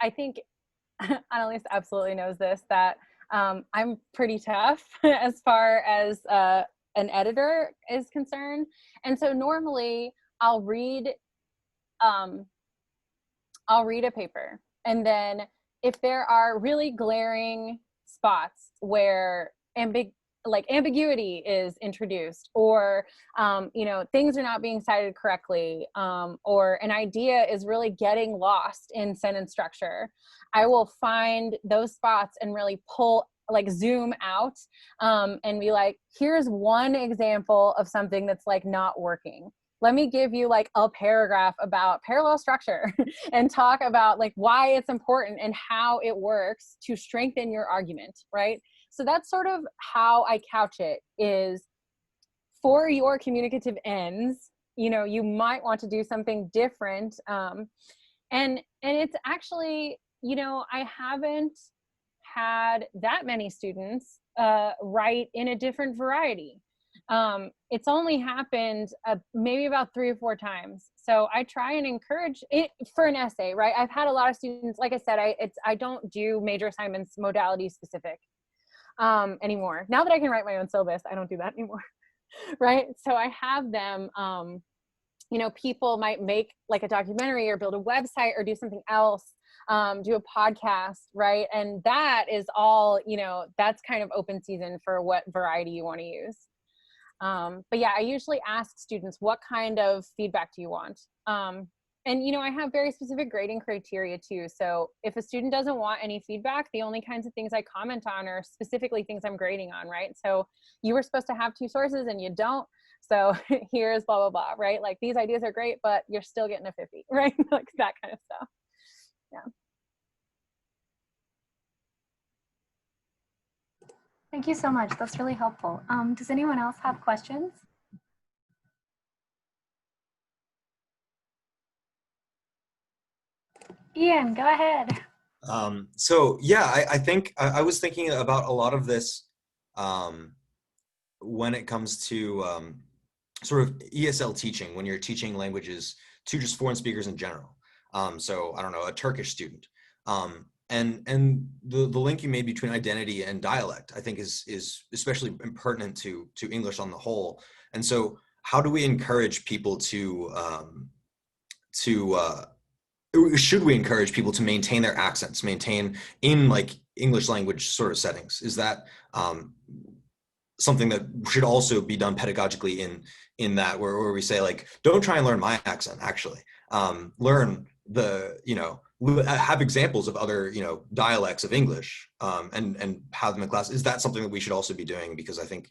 [SPEAKER 2] I think Annalise absolutely knows this, that I'm pretty tough as far as an editor is concerned. And so normally I'll read a paper, and then if there are really glaring spots where ambiguity is introduced, or things are not being cited correctly, or an idea is really getting lost in sentence structure, I will find those spots and really zoom out, and be like, here's one example of something that's like not working. Let me give you like a paragraph about parallel structure and talk about like why it's important and how it works to strengthen your argument, right? So that's sort of how I couch it, is for your communicative ends, you might want to do something different. And it's actually, I haven't had that many students write in a different variety. It's only happened maybe about 3 or 4 times. So I try and encourage it for an essay, right? I've had a lot of students, like I said, I don't do major assignments modality specific anymore. Now that I can write my own syllabus, I don't do that anymore, right? So I have them, people might make like a documentary or build a website or do something else, do a podcast, right? And that is all, that's kind of open season for what variety you want to use. But yeah, I usually ask students, what kind of feedback do you want? And I have very specific grading criteria too. So if a student doesn't want any feedback, the only kinds of things I comment on are specifically things I'm grading on, right? So you were supposed to have 2 sources and you don't. So here's blah, blah, blah, right? Like these ideas are great, but you're still getting a 50, right? Like that kind of stuff. Yeah.
[SPEAKER 1] Thank you so much. That's really helpful. Does anyone else have questions? Ian, go ahead.
[SPEAKER 4] So yeah, I think I was thinking about a lot of this when it comes to sort of ESL teaching, when you're teaching languages to just foreign speakers in general. So I don't know, a Turkish student. And the link you made between identity and dialect, I think is especially pertinent to English on the whole. And so how do we encourage people should we encourage people to maintain their accents, maintain in like English language sort of settings? Is that something that should also be done pedagogically in that where we say like, don't try and learn my accent, actually. Learn have examples of other, dialects of English and have them in class. Is that something that we should also be doing? Because I think,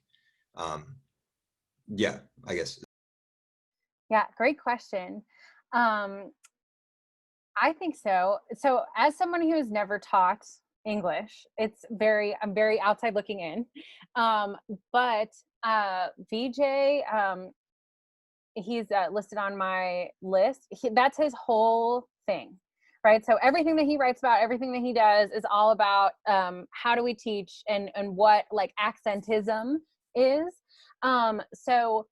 [SPEAKER 4] yeah, I guess.
[SPEAKER 2] Yeah, great question. I think so. So as someone who has never taught English, I'm very outside looking in. But VJ, he's listed on my list. That's his whole thing, right? So everything that he writes about, everything that he does is all about how do we teach and what like accentism is. So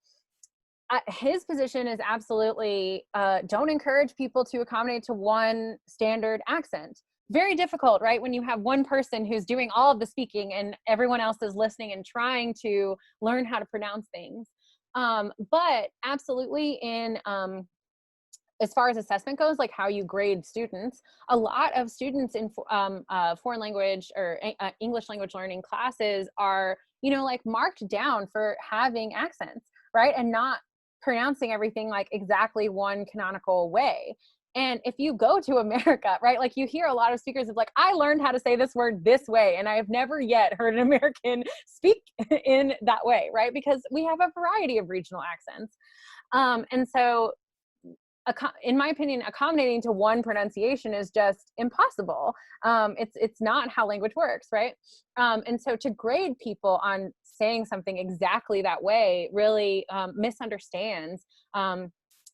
[SPEAKER 2] his position is absolutely don't encourage people to accommodate to one standard accent. Very difficult, right? When you have one person who's doing all of the speaking and everyone else is listening and trying to learn how to pronounce things. But absolutely in as far as assessment goes, like how you grade students, a lot of students in foreign language or English language learning classes are, like marked down for having accents, right? And not pronouncing everything like exactly one canonical way. And if you go to America, right, like you hear a lot of speakers of like, I learned how to say this word this way, and I have never yet heard an American speak in that way, right? Because we have a variety of regional accents. And so in my opinion, accommodating to one pronunciation is just impossible. It's not how language works, right? And so to grade people on saying something exactly that way really misunderstands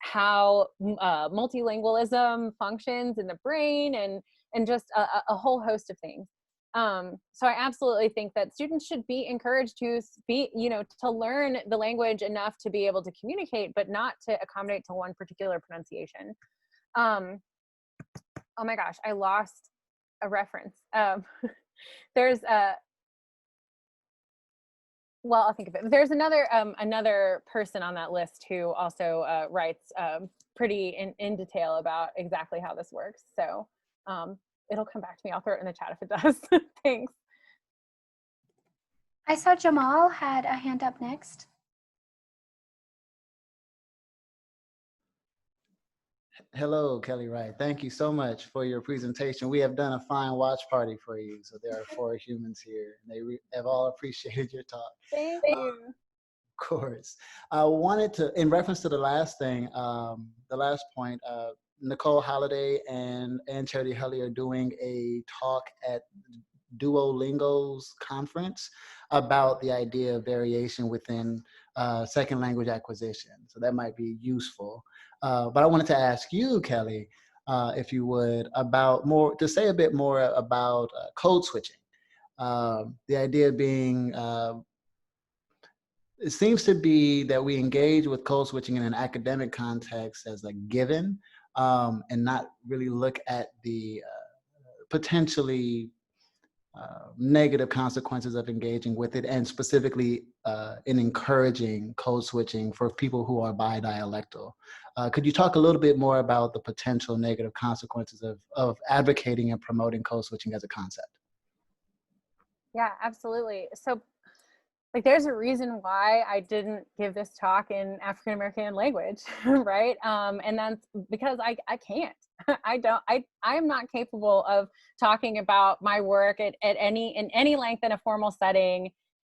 [SPEAKER 2] how multilingualism functions in the brain and just a whole host of things. So I absolutely think that students should be encouraged to speak, to learn the language enough to be able to communicate, but not to accommodate to one particular pronunciation. Oh my gosh, I lost a reference. There's a, well, I'll think of it. There's another person on that list who also writes pretty in detail about exactly how this works. So it'll come back to me. I'll throw it in the chat if it does. Thanks.
[SPEAKER 1] I saw Jamal had a hand up next.
[SPEAKER 5] Hello, Kelly Wright. Thank you so much for your presentation. We have done a fine watch party for you. So there are 4 humans here, and they have all appreciated your talk.
[SPEAKER 2] Thank you.
[SPEAKER 5] Of course. I wanted to, in reference to the last thing, the last point, Nicole Holliday and Charity Helly are doing a talk at Duolingo's conference about the idea of variation within second language acquisition. So that might be useful. But I wanted to ask you, Kelly, if you would, to say a bit more about code switching. The idea being, it seems to be that we engage with code switching in an academic context as a given, and not really look at the potentially negative consequences of engaging with it, and specifically in encouraging code switching for people who are bidialectal. Could you talk a little bit more about the potential negative consequences of advocating and promoting code switching as a concept?
[SPEAKER 2] Yeah, absolutely. So like, there's a reason why I didn't give this talk in African American language, right? And that's because I can't. I am not capable of talking about my work in any length in a formal setting,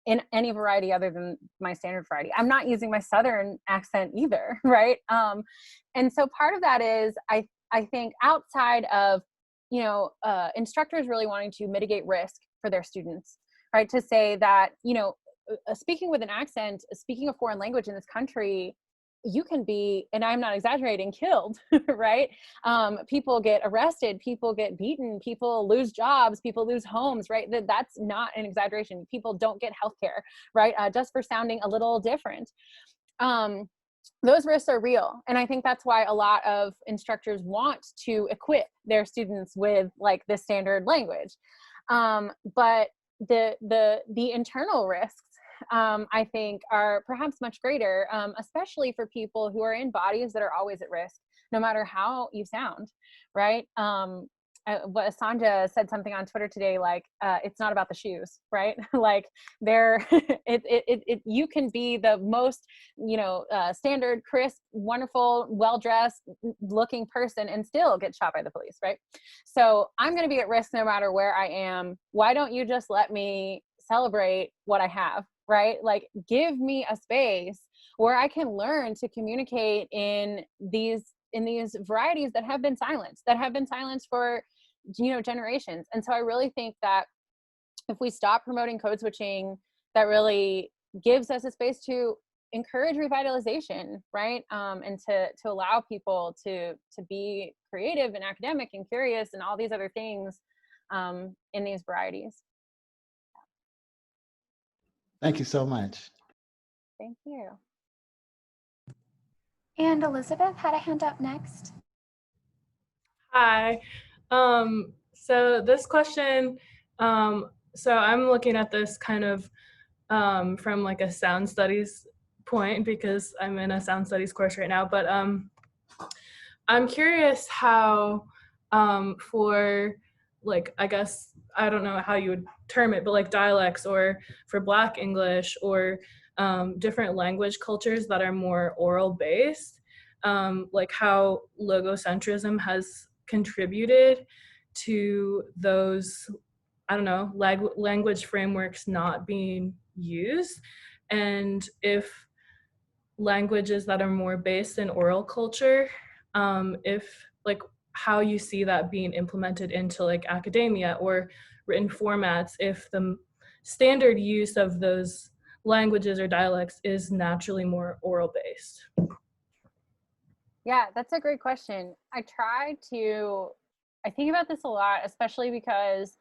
[SPEAKER 2] in any variety other than my standard variety. I'm not using my Southern accent either, right? And so part of that is I think outside of, you know, instructors really wanting to mitigate risk for their students, right? To say that, you know, speaking with an accent, speaking a foreign language in this country, you can be, and I'm not exaggerating, killed, right? People get arrested, people get beaten, people lose jobs, people lose homes, right? That's not an exaggeration. People don't get healthcare, right? Just for sounding a little different. Those risks are real. And I think that's why a lot of instructors want to equip their students with like the standard language. But the internal risks, I think, are perhaps much greater, especially for people who are in bodies that are always at risk, no matter how you sound, right? What Sanja said something on Twitter today, like, it's not about the shoes, right? Like, you can be the most, you know, standard, crisp, wonderful, well-dressed looking person and still get shot by the police, right? So I'm going to be at risk no matter where I am. Why don't you just let me celebrate what I have, right? Like, give me a space where I can learn to communicate in these varieties that have been silenced for, you know, generations. And so I really think that if we stop promoting code switching, that really gives us a space to encourage revitalization, right? And to allow people to be creative and academic and curious and all these other things in these varieties.
[SPEAKER 5] Thank you so much.
[SPEAKER 2] Thank you.
[SPEAKER 1] And Elizabeth had a hand up next.
[SPEAKER 6] Hi. So this question, so I'm looking at this kind of from like a sound studies point, because I'm in a sound studies course right now, but I'm curious how for, like, I guess, I don't know how you would term it, but like dialects, or for Black English, or different language cultures that are more oral based, like how logocentrism has contributed to those, I don't know, language frameworks not being used, and if languages that are more based in oral culture, if, like, how you see that being implemented into like academia or written formats, if the standard use of those languages or dialects is naturally more oral based.
[SPEAKER 2] Yeah, that's a great question. I think about this a lot, especially because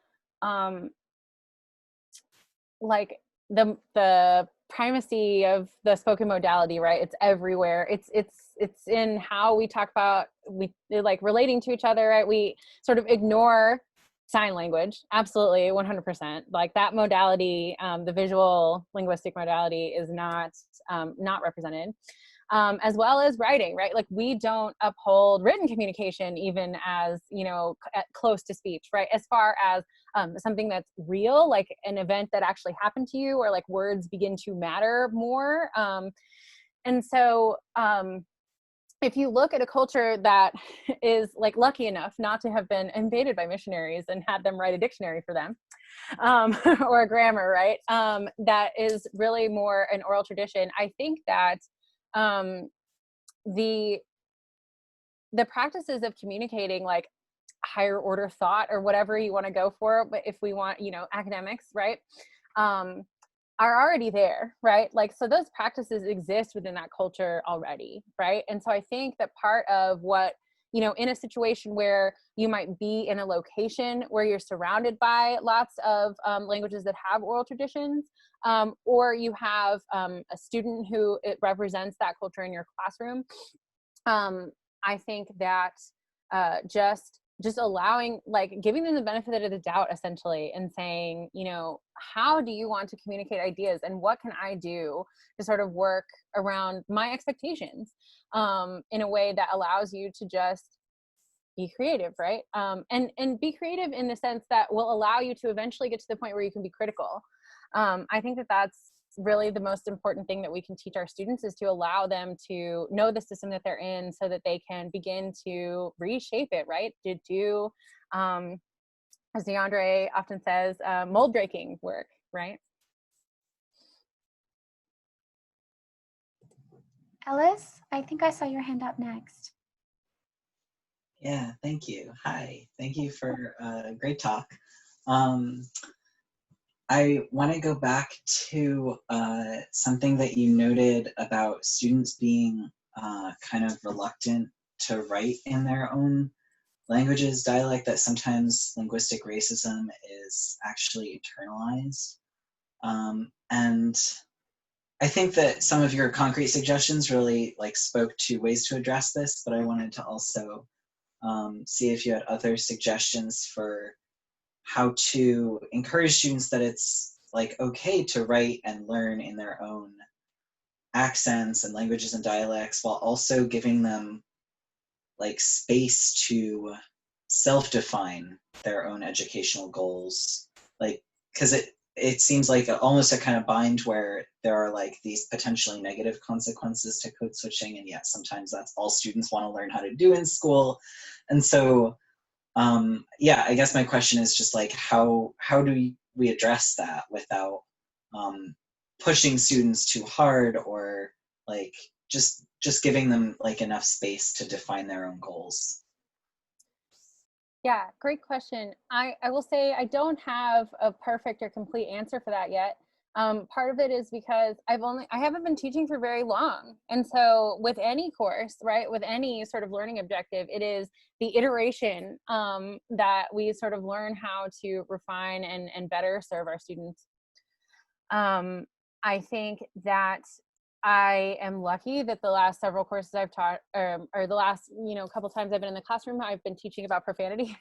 [SPEAKER 2] like the primacy of the spoken modality, right? It's everywhere. It's in how we talk about, we like relating to each other, right? We sort of ignore Sign language, absolutely, 100%. Like that modality, the visual linguistic modality is not represented, as well as writing, right? Like we don't uphold written communication even as, close to speech, right? As far as something that's real, like an event that actually happened to you, or like words begin to matter more. And so, if you look at a culture that is like lucky enough not to have been invaded by missionaries and had them write a dictionary for them, or a grammar, right? That is really more an oral tradition. I think that the practices of communicating like higher order thought, or whatever you want to go for, but if we want, academics, right? Are already there, right? Like, so those practices exist within that culture already, right? And so I think that part of what, in a situation where you might be in a location where you're surrounded by lots of languages that have oral traditions, or you have a student who it represents that culture in your classroom, I think that just allowing, like giving them the benefit of the doubt essentially, and saying, how do you want to communicate ideas, and what can I do to sort of work around my expectations in a way that allows you to just be creative, right? And be creative in the sense that will allow you to eventually get to the point where you can be critical. I think that that's really the most important thing that we can teach our students, is to allow them to know the system that they're in so that they can begin to reshape it, right? To do, as DeAndre often says, mold breaking work, right?
[SPEAKER 1] Ellis, I think I saw your hand up next.
[SPEAKER 7] Yeah, thank you. Hi, thank you for a great talk. I want to go back to something that you noted about students being kind of reluctant to write in their own languages, dialect, that sometimes linguistic racism is actually internalized. And I think that some of your concrete suggestions really like spoke to ways to address this, but I wanted to also see if you had other suggestions for how to encourage students that it's like okay to write and learn in their own accents and languages and dialects, while also giving them like space to self-define their own educational goals. Like, because it seems like almost a kind of bind where there are like these potentially negative consequences to code switching, and yet sometimes that's all students want to learn how to do in school. And so yeah, I guess my question is just like, how do we address that without pushing students too hard, or like just giving them like enough space to define their own goals?
[SPEAKER 2] Yeah, great question. I will say I don't have a perfect or complete answer for that yet. Part of it is because I haven't been teaching for very long. And so with any course, right, with any sort of learning objective, it is the iteration that we sort of learn how to refine and better serve our students. I think that I am lucky that the last several courses I've taught, or the last, couple times I've been in the classroom, I've been teaching about profanity.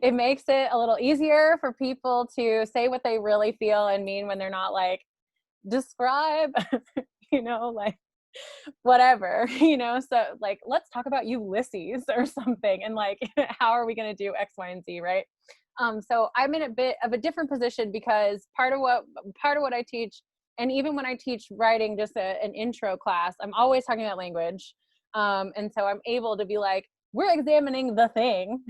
[SPEAKER 2] It makes it a little easier for people to say what they really feel and mean when they're not like, describe, like whatever, so like, let's talk about Ulysses or something, and like, how are we going to do X, Y, and Z, right? So I'm in a bit of a different position, because part of what I teach, and even when I teach writing, just an intro class, I'm always talking about language. And so I'm able to be like, we're examining the thing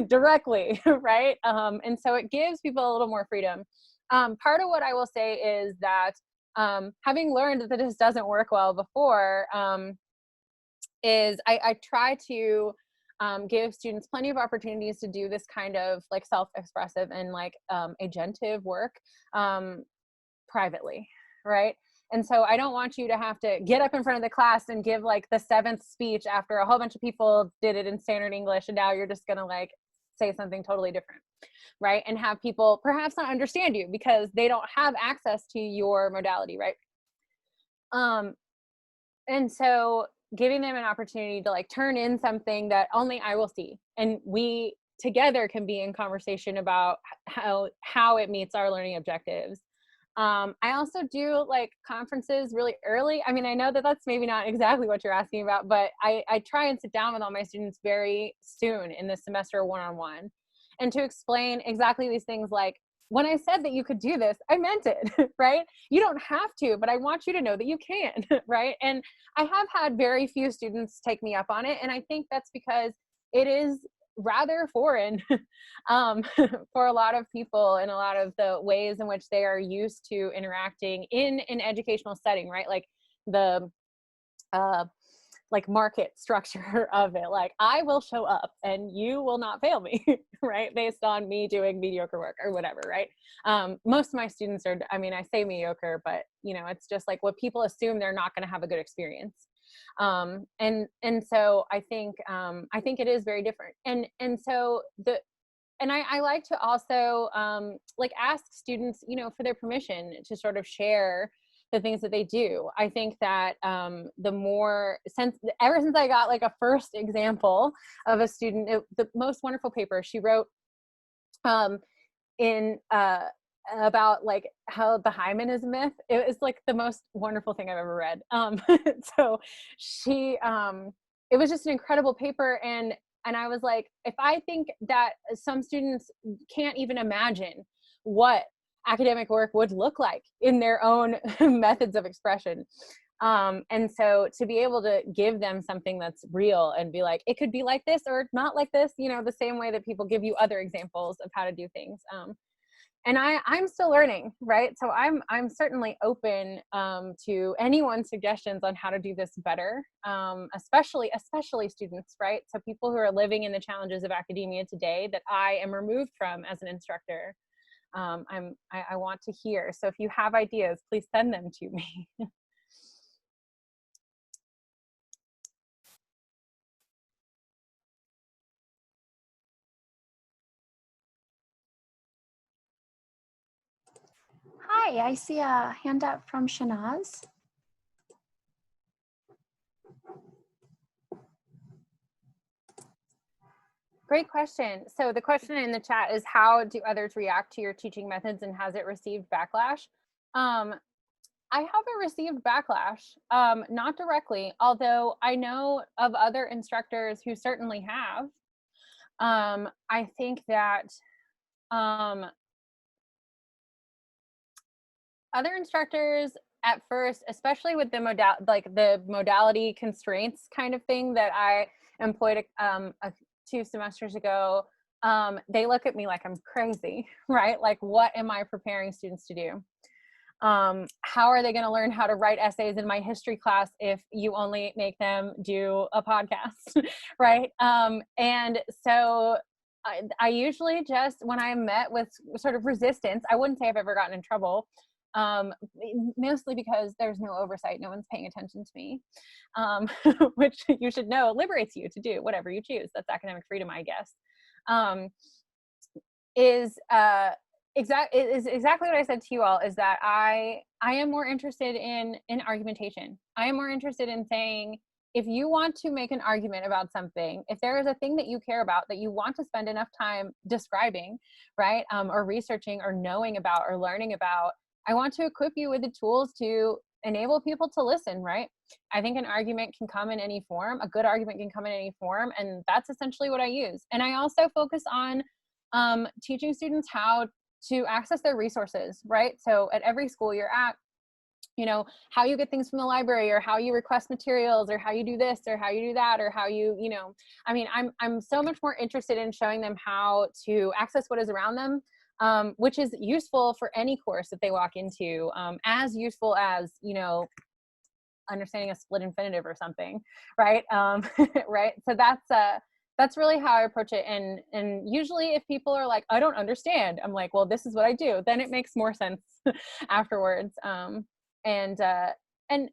[SPEAKER 2] directly, right? And so it gives people a little more freedom. Part of what I will say is that having learned that this doesn't work well before, is I try to give students plenty of opportunities to do this kind of like self-expressive and like agentive work privately, right? And so I don't want you to have to get up in front of the class and give like the 7th speech after a whole bunch of people did it in standard English, and now you're just gonna like say something totally different, right? And have people perhaps not understand you because they don't have access to your modality, right? And so giving them an opportunity to like turn in something that only I will see, and we together can be in conversation about how it meets our learning objectives. I also do like conferences really early. I mean, I know that that's maybe not exactly what you're asking about, but I try and sit down with all my students very soon in the semester one-on-one, and to explain exactly these things, like, when I said that you could do this, I meant it, right? You don't have to, but I want you to know that you can, right? And I have had very few students take me up on it. And I think that's because it is rather foreign for a lot of people and a lot of the ways in which they are used to interacting in an educational setting, right? Like the like market structure of it. Like, I will show up and you will not fail me, right? Based on me doing mediocre work or whatever, right? Most of my students are, I mean, I say mediocre, but you know, it's just like what people assume they're not going to have a good experience. And so I think it is very different. And so I like to also like ask students, you know, for their permission to sort of share the things that they do. I think that ever since I got like a first example of a student, the most wonderful paper she wrote about like how the hymen is a myth. It was like the most wonderful thing I've ever read. So it was just an incredible paper. And I was like, if I think that some students can't even imagine what academic work would look like in their own methods of expression. And so to be able to give them something that's real and be like, it could be like this or not like this, you know, the same way that people give you other examples of how to do things. And I'm still learning, right? So I'm certainly open to anyone's suggestions on how to do this better, especially students, right? So people who are living in the challenges of academia today that I am removed from as an instructor. I want to hear. So if you have ideas, please send them to me.
[SPEAKER 1] Hi, I see a hand up from Shanaz.
[SPEAKER 2] Great question. So the question in the chat is, how do others react to your teaching methods and has it received backlash? I haven't received backlash, not directly, although I know of other instructors who certainly have. I think that other instructors at first, especially with the modality constraints kind of thing that I employed 2 semesters ago, they look at me like I'm crazy, right? Like, what am I preparing students to do? How are they going to learn how to write essays in my history class if you only make them do a podcast, right? And so I usually just, when I'm met with sort of resistance, I wouldn't say I've ever gotten in trouble, mostly because there's no oversight. No one's paying attention to me, which you should know liberates you to do whatever you choose. That's academic freedom, I guess. Is exactly what I said to you all, is that I am more interested in argumentation. I am more interested in saying, if you want to make an argument about something, if there is a thing that you care about that you want to spend enough time describing, right, or researching or knowing about or learning about, I want to equip you with the tools to enable people to listen, right? I think an argument can come in any form. A good argument can come in any form, and that's essentially what I use. And I also focus on teaching students how to access their resources, right? So at every school you're at, you know, how you get things from the library, or how you request materials, or how you do this, or how you do that, or how you know, I mean, I'm so much more interested in showing them how to access what is around them, which is useful for any course that they walk into, as useful as, you know, understanding a split infinitive or something, right? Right. So that's really how I approach it. And usually if people are like, I don't understand, I'm like, well, this is what I do. Then it makes more sense afterwards. And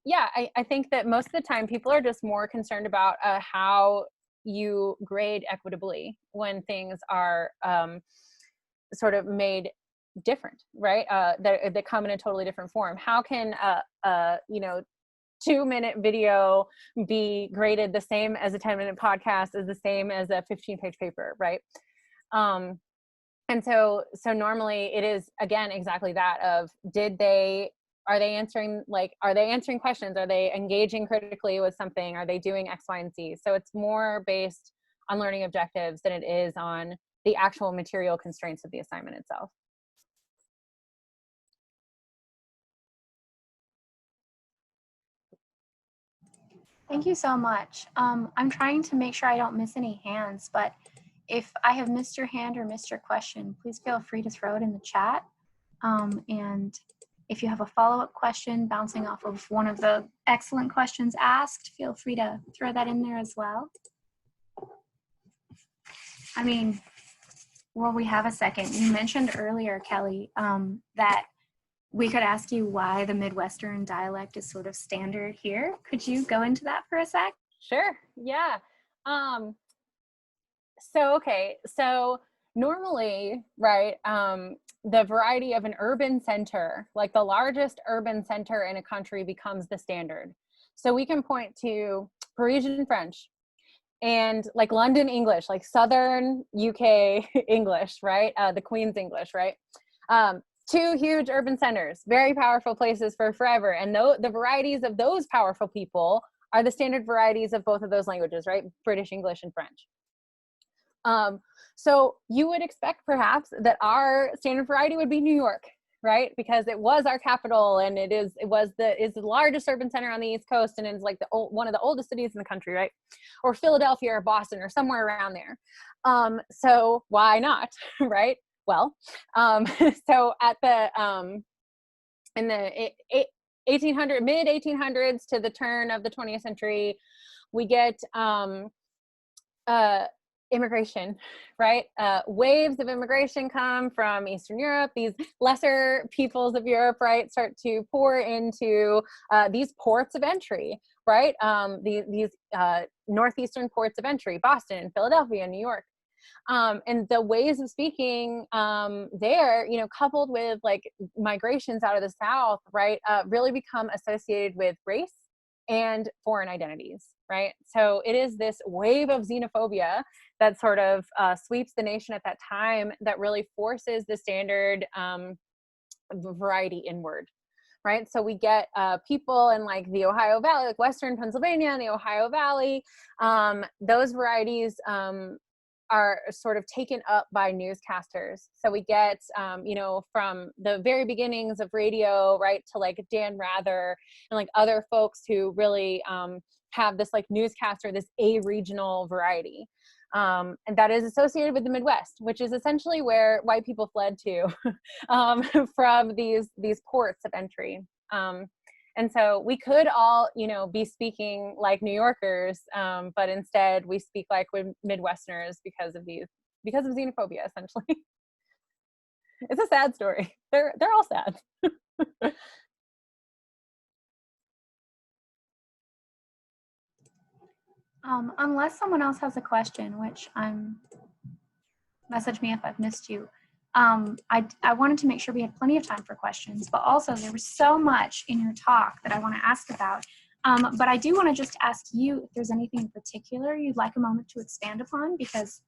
[SPEAKER 2] yeah, I think that most of the time people are just more concerned about how you grade equitably when things are sort of made different, right? That come in a totally different form. How can you know, 2-minute video be graded the same as a 10-minute podcast, is the same as a 15-page paper, right? And so normally it is, again, exactly that of, are they answering questions? Are they engaging critically with something? Are they doing X, Y, and Z? So it's more based on learning objectives than it is on the actual material constraints of the assignment itself.
[SPEAKER 1] Thank you so much. I'm trying to make sure I don't miss any hands, but if I have missed your hand or missed your question, please feel free to throw it in the chat. And if you have a follow-up question bouncing off of one of the excellent questions asked, feel free to throw that in there as well. I mean, well, we have a second. You mentioned earlier, Kelly, that we could ask you why the Midwestern dialect is sort of standard here. Could you go into that for a sec?
[SPEAKER 2] Sure, yeah. So normally, right, the variety of an urban center, like the largest urban center in a country, becomes the standard. So we can point to Parisian French and like London English, like Southern UK English, right? The Queen's English, right? Two huge urban centers, very powerful places for forever. And the varieties of those powerful people are the standard varieties of both of those languages, right? British English and French. So you would expect perhaps that our standard variety would be New York, right? Because it was our capital, and is the largest urban center on the East Coast, and it's like one of the oldest cities in the country, right? Or Philadelphia or Boston or somewhere around there. So why not, right? Well, so at in the mid 1800s to the turn of the 20th century, we get immigration, right? Waves of immigration come from Eastern Europe. These lesser peoples of Europe, right, start to pour into these ports of entry, right? These northeastern ports of entry, Boston, Philadelphia, New York. And the ways of speaking there, coupled with like migrations out of the South, right, really become associated with race and foreign identities, right? So it is this wave of xenophobia that sort of sweeps the nation at that time that really forces the standard variety inward, right? So we get people in like the Ohio Valley, like Western Pennsylvania and the Ohio Valley, those varieties are sort of taken up by newscasters. So we get, from the very beginnings of radio, right, to like Dan Rather and like other folks who really have this like newscaster, this a-regional variety. And that is associated with the Midwest, which is essentially where white people fled to from these ports of entry. And so we could all, be speaking like New Yorkers, but instead we speak like Midwesterners because of xenophobia, essentially. It's a sad story. They're all sad.
[SPEAKER 1] Unless someone else has a question, which message me if I've missed you. I wanted to make sure we had plenty of time for questions, but also there was so much in your talk that I want to ask about. But I do want to just ask you if there's anything in particular you'd like a moment to expand upon, because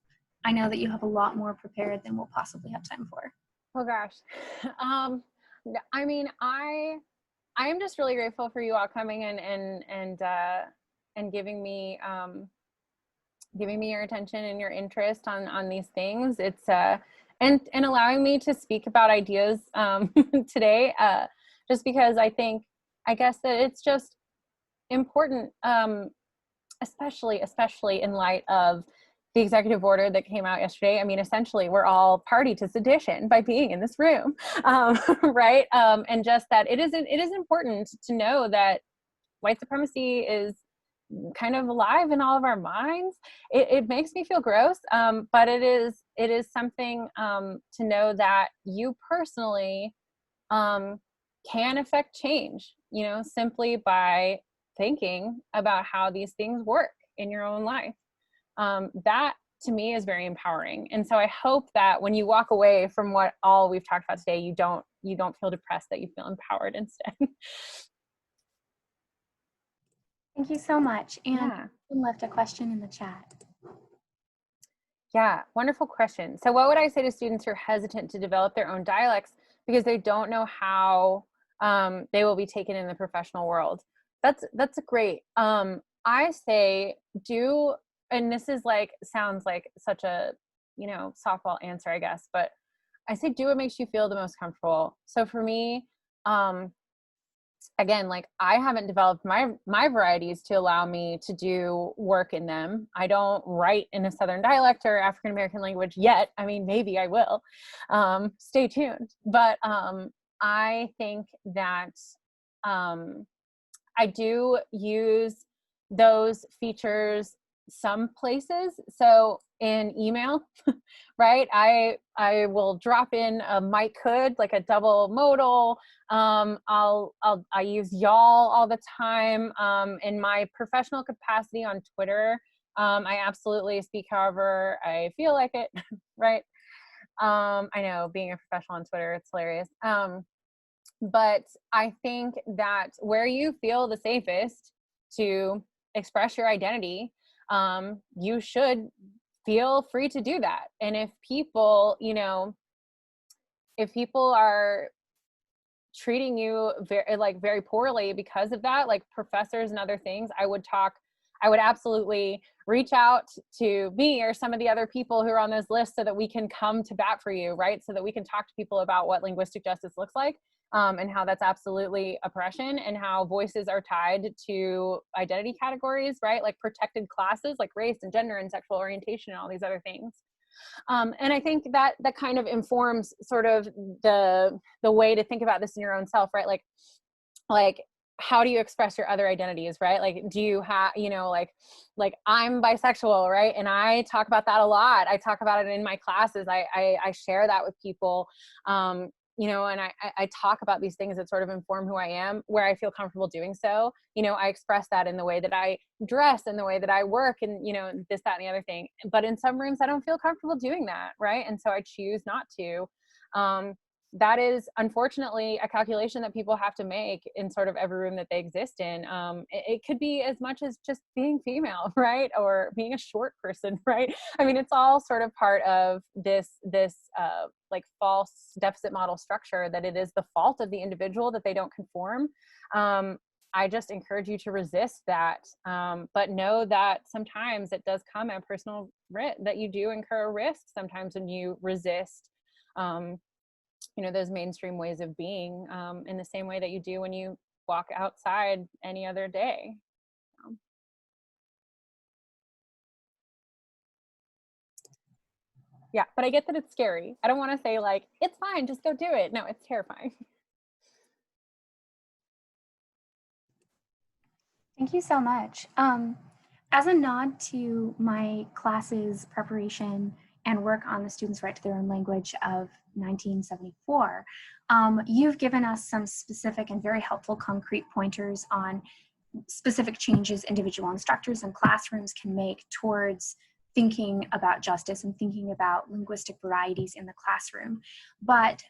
[SPEAKER 1] I know that you have a lot more prepared than we'll possibly have time for.
[SPEAKER 2] Oh gosh. I mean, I am just really grateful for you all coming in and giving me your attention and your interest on these things. It's and allowing me to speak about ideas today, just because I guess that it's just important, especially in light of the executive order that came out yesterday. I mean, essentially, we're all party to sedition by being in this room, right? And just that it is important to know that white supremacy is kind of alive in all of our minds. It makes me feel gross, but it is something to know that you personally can affect change, simply by thinking about how these things work in your own life. That to me is very empowering. And so I hope that when you walk away from what all we've talked about today, you don't feel depressed, that you feel empowered instead.
[SPEAKER 1] Thank you so much. And
[SPEAKER 2] Yeah.
[SPEAKER 1] you left a question in the chat.
[SPEAKER 2] Yeah, wonderful question. So what would I say to students who are hesitant to develop their own dialects because they don't know how they will be taken in the professional world? That's great. I say do, and this is like, sounds like such a, you know, softball answer, I guess, but I say do what makes you feel the most comfortable. So for me, again, like I haven't developed my varieties to allow me to do work in them. I don't write in a Southern dialect or African American language yet. I mean, maybe I will. Stay tuned. But I think that I do use those features some places. So in email, right? I will drop in a might could, like a double modal. I use y'all all the time. In my professional capacity on Twitter, I absolutely speak however I feel like it, right? I know, being a professional on Twitter, it's hilarious. But I think that where you feel the safest to express your identity, you should feel free to do that. And if people, you know, if people are treating you very poorly because of that, like professors and other things, I would absolutely reach out to me or some of the other people who are on those lists so that we can come to bat for you, right? So that we can talk to people about what linguistic justice looks like. And how that's absolutely oppression, and how voices are tied to identity categories, right? Like protected classes like race and gender and sexual orientation and all these other things. And I think that kind of informs sort of the way to think about this in your own self, right? Like how do you express your other identities, right? Like, do you have, you know, like I'm bisexual, right? And I talk about that a lot. I talk about it in my classes. I share that with people. You know, and I talk about these things that sort of inform who I am, where I feel comfortable doing so. You know, I express that in the way that I dress and the way that I work and, you know, this, that, and the other thing. But in some rooms, I don't feel comfortable doing that, right? And so I choose not to. That is unfortunately a calculation that people have to make in sort of every room that they exist in. It could be as much as just being female, right? Or being a short person, right? I mean, it's all sort of part of this like false deficit model structure that it is the fault of the individual that they don't conform. I just encourage you to resist that, but know that sometimes it does come at personal risk, that you do incur a risk sometimes when you resist you know, those mainstream ways of being, in the same way that you do when you walk outside any other day. Yeah, but I get that it's scary. I don't want to say like, it's fine, just go do it. No, it's terrifying.
[SPEAKER 1] Thank you so much. As a nod to my class's preparation and work on the Students' Right to Their Own Language of 1974, you've given us some specific and very helpful concrete pointers on specific changes individual instructors and classrooms can make towards thinking about justice and thinking about linguistic varieties in the classroom. But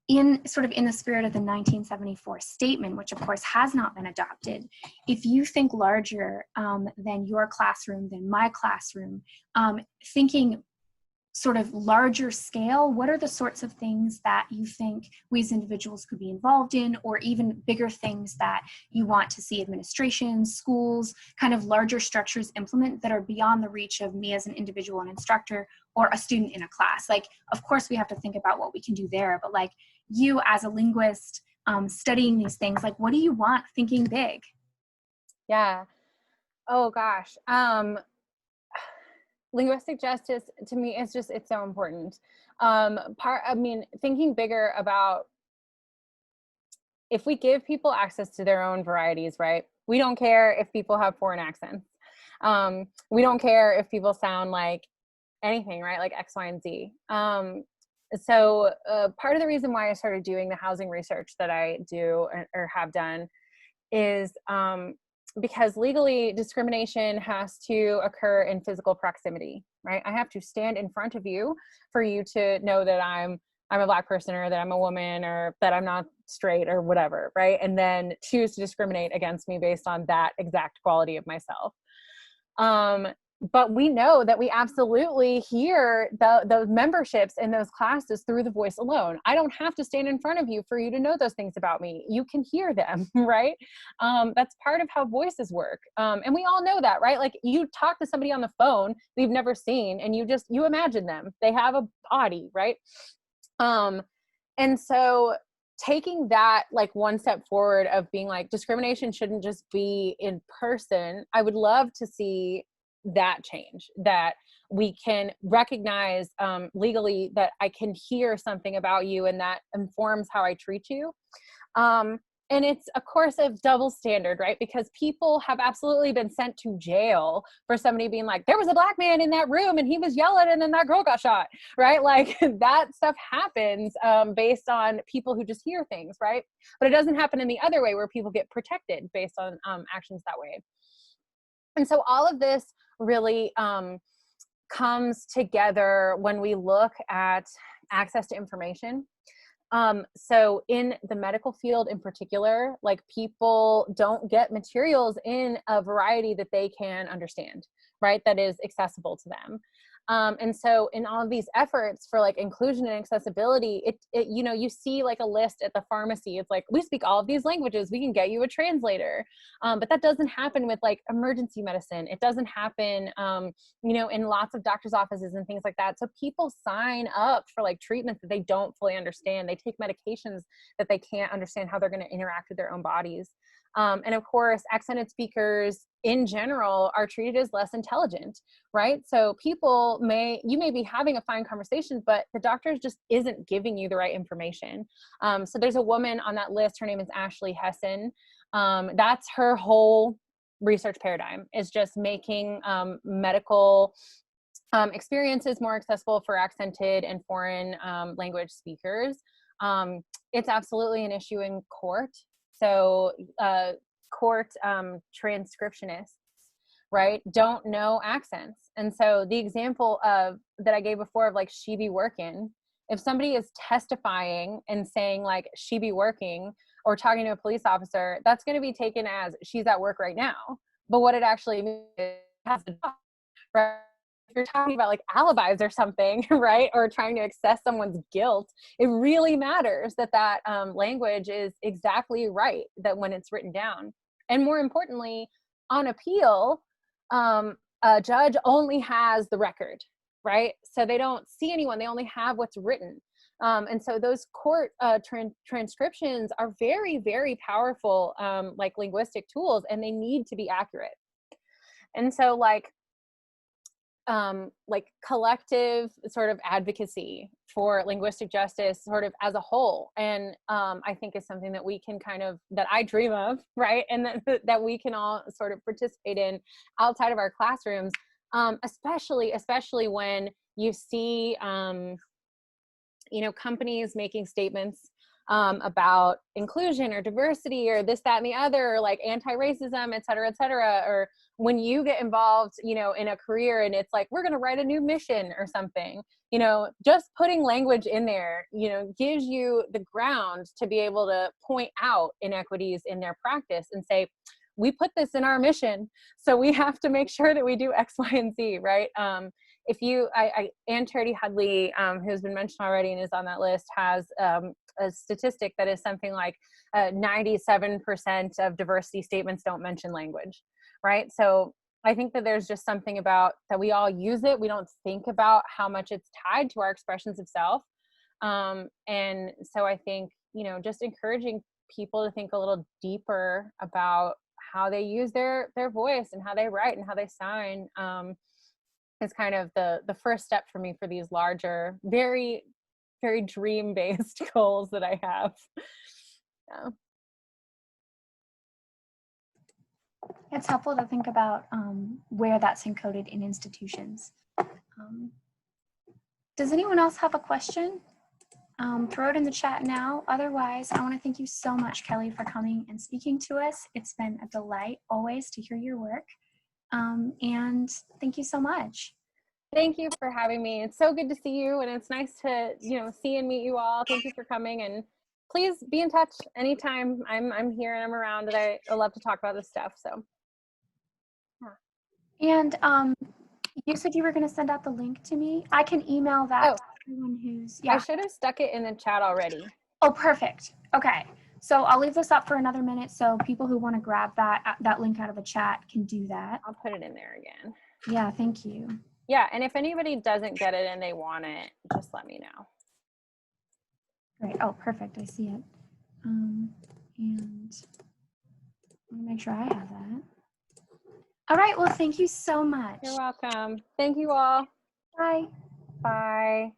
[SPEAKER 1] in the spirit of the 1974 statement, which of course has not been adopted, if you think larger than your classroom, than my classroom, thinking sort of larger scale, what are the sorts of things that you think we as individuals could be involved in, or even bigger things that you want to see administrations, schools, kind of larger structures implement that are beyond the reach of me as an individual and instructor or a student in a class? Like, of course we have to think about what we can do there, but like you as a linguist studying these things, like what do you want thinking big?
[SPEAKER 2] Yeah. Oh gosh. Linguistic justice to me is just, it's so important. Thinking bigger about if we give people access to their own varieties, right? We don't care if people have foreign accents. We don't care if people sound like anything, right? Like X, Y, and Z. So part of the reason why I started doing the housing research that I do or have done is because legally discrimination has to occur in physical proximity, right? I have to stand in front of you for you to know that I'm a Black person, or that I'm a woman, or that I'm not straight, or whatever, right? And then choose to discriminate against me based on that exact quality of myself. but we know that we absolutely hear those memberships in those classes through the voice alone. I don't have to stand in front of you for you to know those things about me. You can hear them, right? That's part of how voices work. And we all know that, right? Like you talk to somebody on the phone that you've never seen and you imagine them. They have a body, right? And so taking that like one step forward of being like, discrimination shouldn't just be in person. I would love to see that change, that we can recognize legally that I can hear something about you and that informs how I treat you. And it's a course of double standard, right? Because people have absolutely been sent to jail for somebody being like, there was a black man in that room and he was yelling and then that girl got shot, right? Like that stuff happens based on people who just hear things, right? But it doesn't happen in the other way where people get protected based on actions that way. And so all of this really comes together when we look at access to information. So in the medical field in particular, like people don't get materials in a variety that they can understand, right? That is accessible to them. And so in all of these efforts for like inclusion and accessibility, it you know, you see like a list at the pharmacy. It's like, we speak all of these languages. We can get you a translator. But that doesn't happen with like emergency medicine. It doesn't happen, you know, in lots of doctor's offices and things like that. So people sign up for like treatments that they don't fully understand. They take medications that they can't understand how they're going to interact with their own bodies. And of course, accented speakers in general are treated as less intelligent, right? So you may be having a fine conversation, but the doctor just isn't giving you the right information. So there's a woman on that list, her name is Ashley Hessen. That's her whole research paradigm, is just making medical experiences more accessible for accented and foreign language speakers. It's absolutely an issue in court. So court transcriptionists, right, don't know accents. And so the example of that I gave before of like, she be working, if somebody is testifying and saying like, she be working, or talking to a police officer, that's going to be taken as she's at work right now. But what it actually means is has to talk, right? If you're talking about like alibis or something, right, or trying to assess someone's guilt, it really matters that that language is exactly right, that when it's written down. And more importantly, on appeal, a judge only has the record, right? So they don't see anyone, they only have what's written. And so those court transcriptions are very, very powerful, like linguistic tools, and they need to be accurate. And so like collective sort of advocacy for linguistic justice sort of as a whole. And I think is something that we can that I dream of, right? And that we can all sort of participate in outside of our classrooms, especially when you see, companies making statements about inclusion or diversity or this, that, and the other, or like anti-racism, et cetera, or when you get involved, in a career and it's like, we're going to write a new mission or something, just putting language in there, gives you the ground to be able to point out inequities in their practice and say, we put this in our mission, so we have to make sure that we do X, Y, and Z, right? Ann Charity Hudley, who's been mentioned already and is on that list, has a statistic that is something like 97% of diversity statements don't mention language, right? So I think that there's just something about that we all use it. We don't think about how much it's tied to our expressions of self. And so I think, just encouraging people to think a little deeper about how they use their voice and how they write and how they sign, is kind of the first step for me for these larger, very, very dream-based goals that I have. Yeah.
[SPEAKER 1] It's helpful to think about where that's encoded in institutions. Does anyone else have a question? Throw it in the chat now. Otherwise, I want to thank you so much, Kelly, for coming and speaking to us. It's been a delight always to hear your work. And thank you so much.
[SPEAKER 2] Thank you for having me. It's so good to see you, and it's nice to, see and meet you all. Thank you for coming, and please be in touch anytime. I'm here and I'm around, and I love to talk about this stuff. So,
[SPEAKER 1] yeah. And You said you were going to send out the link to me. I can email that
[SPEAKER 2] Oh.
[SPEAKER 1] to everyone who's,
[SPEAKER 2] I should have stuck it in the chat already.
[SPEAKER 1] Oh, perfect. Okay. So I'll leave this up for another minute so people who want to grab that link out of the chat can do that.
[SPEAKER 2] I'll put it in there again.
[SPEAKER 1] Yeah, thank you.
[SPEAKER 2] Yeah, and if anybody doesn't get it and they want it, just let me know.
[SPEAKER 1] Great. Oh, perfect. I see it. And let me make sure I have that. All right. Well, thank you so much.
[SPEAKER 2] You're welcome. Thank you all.
[SPEAKER 1] Bye.
[SPEAKER 2] Bye.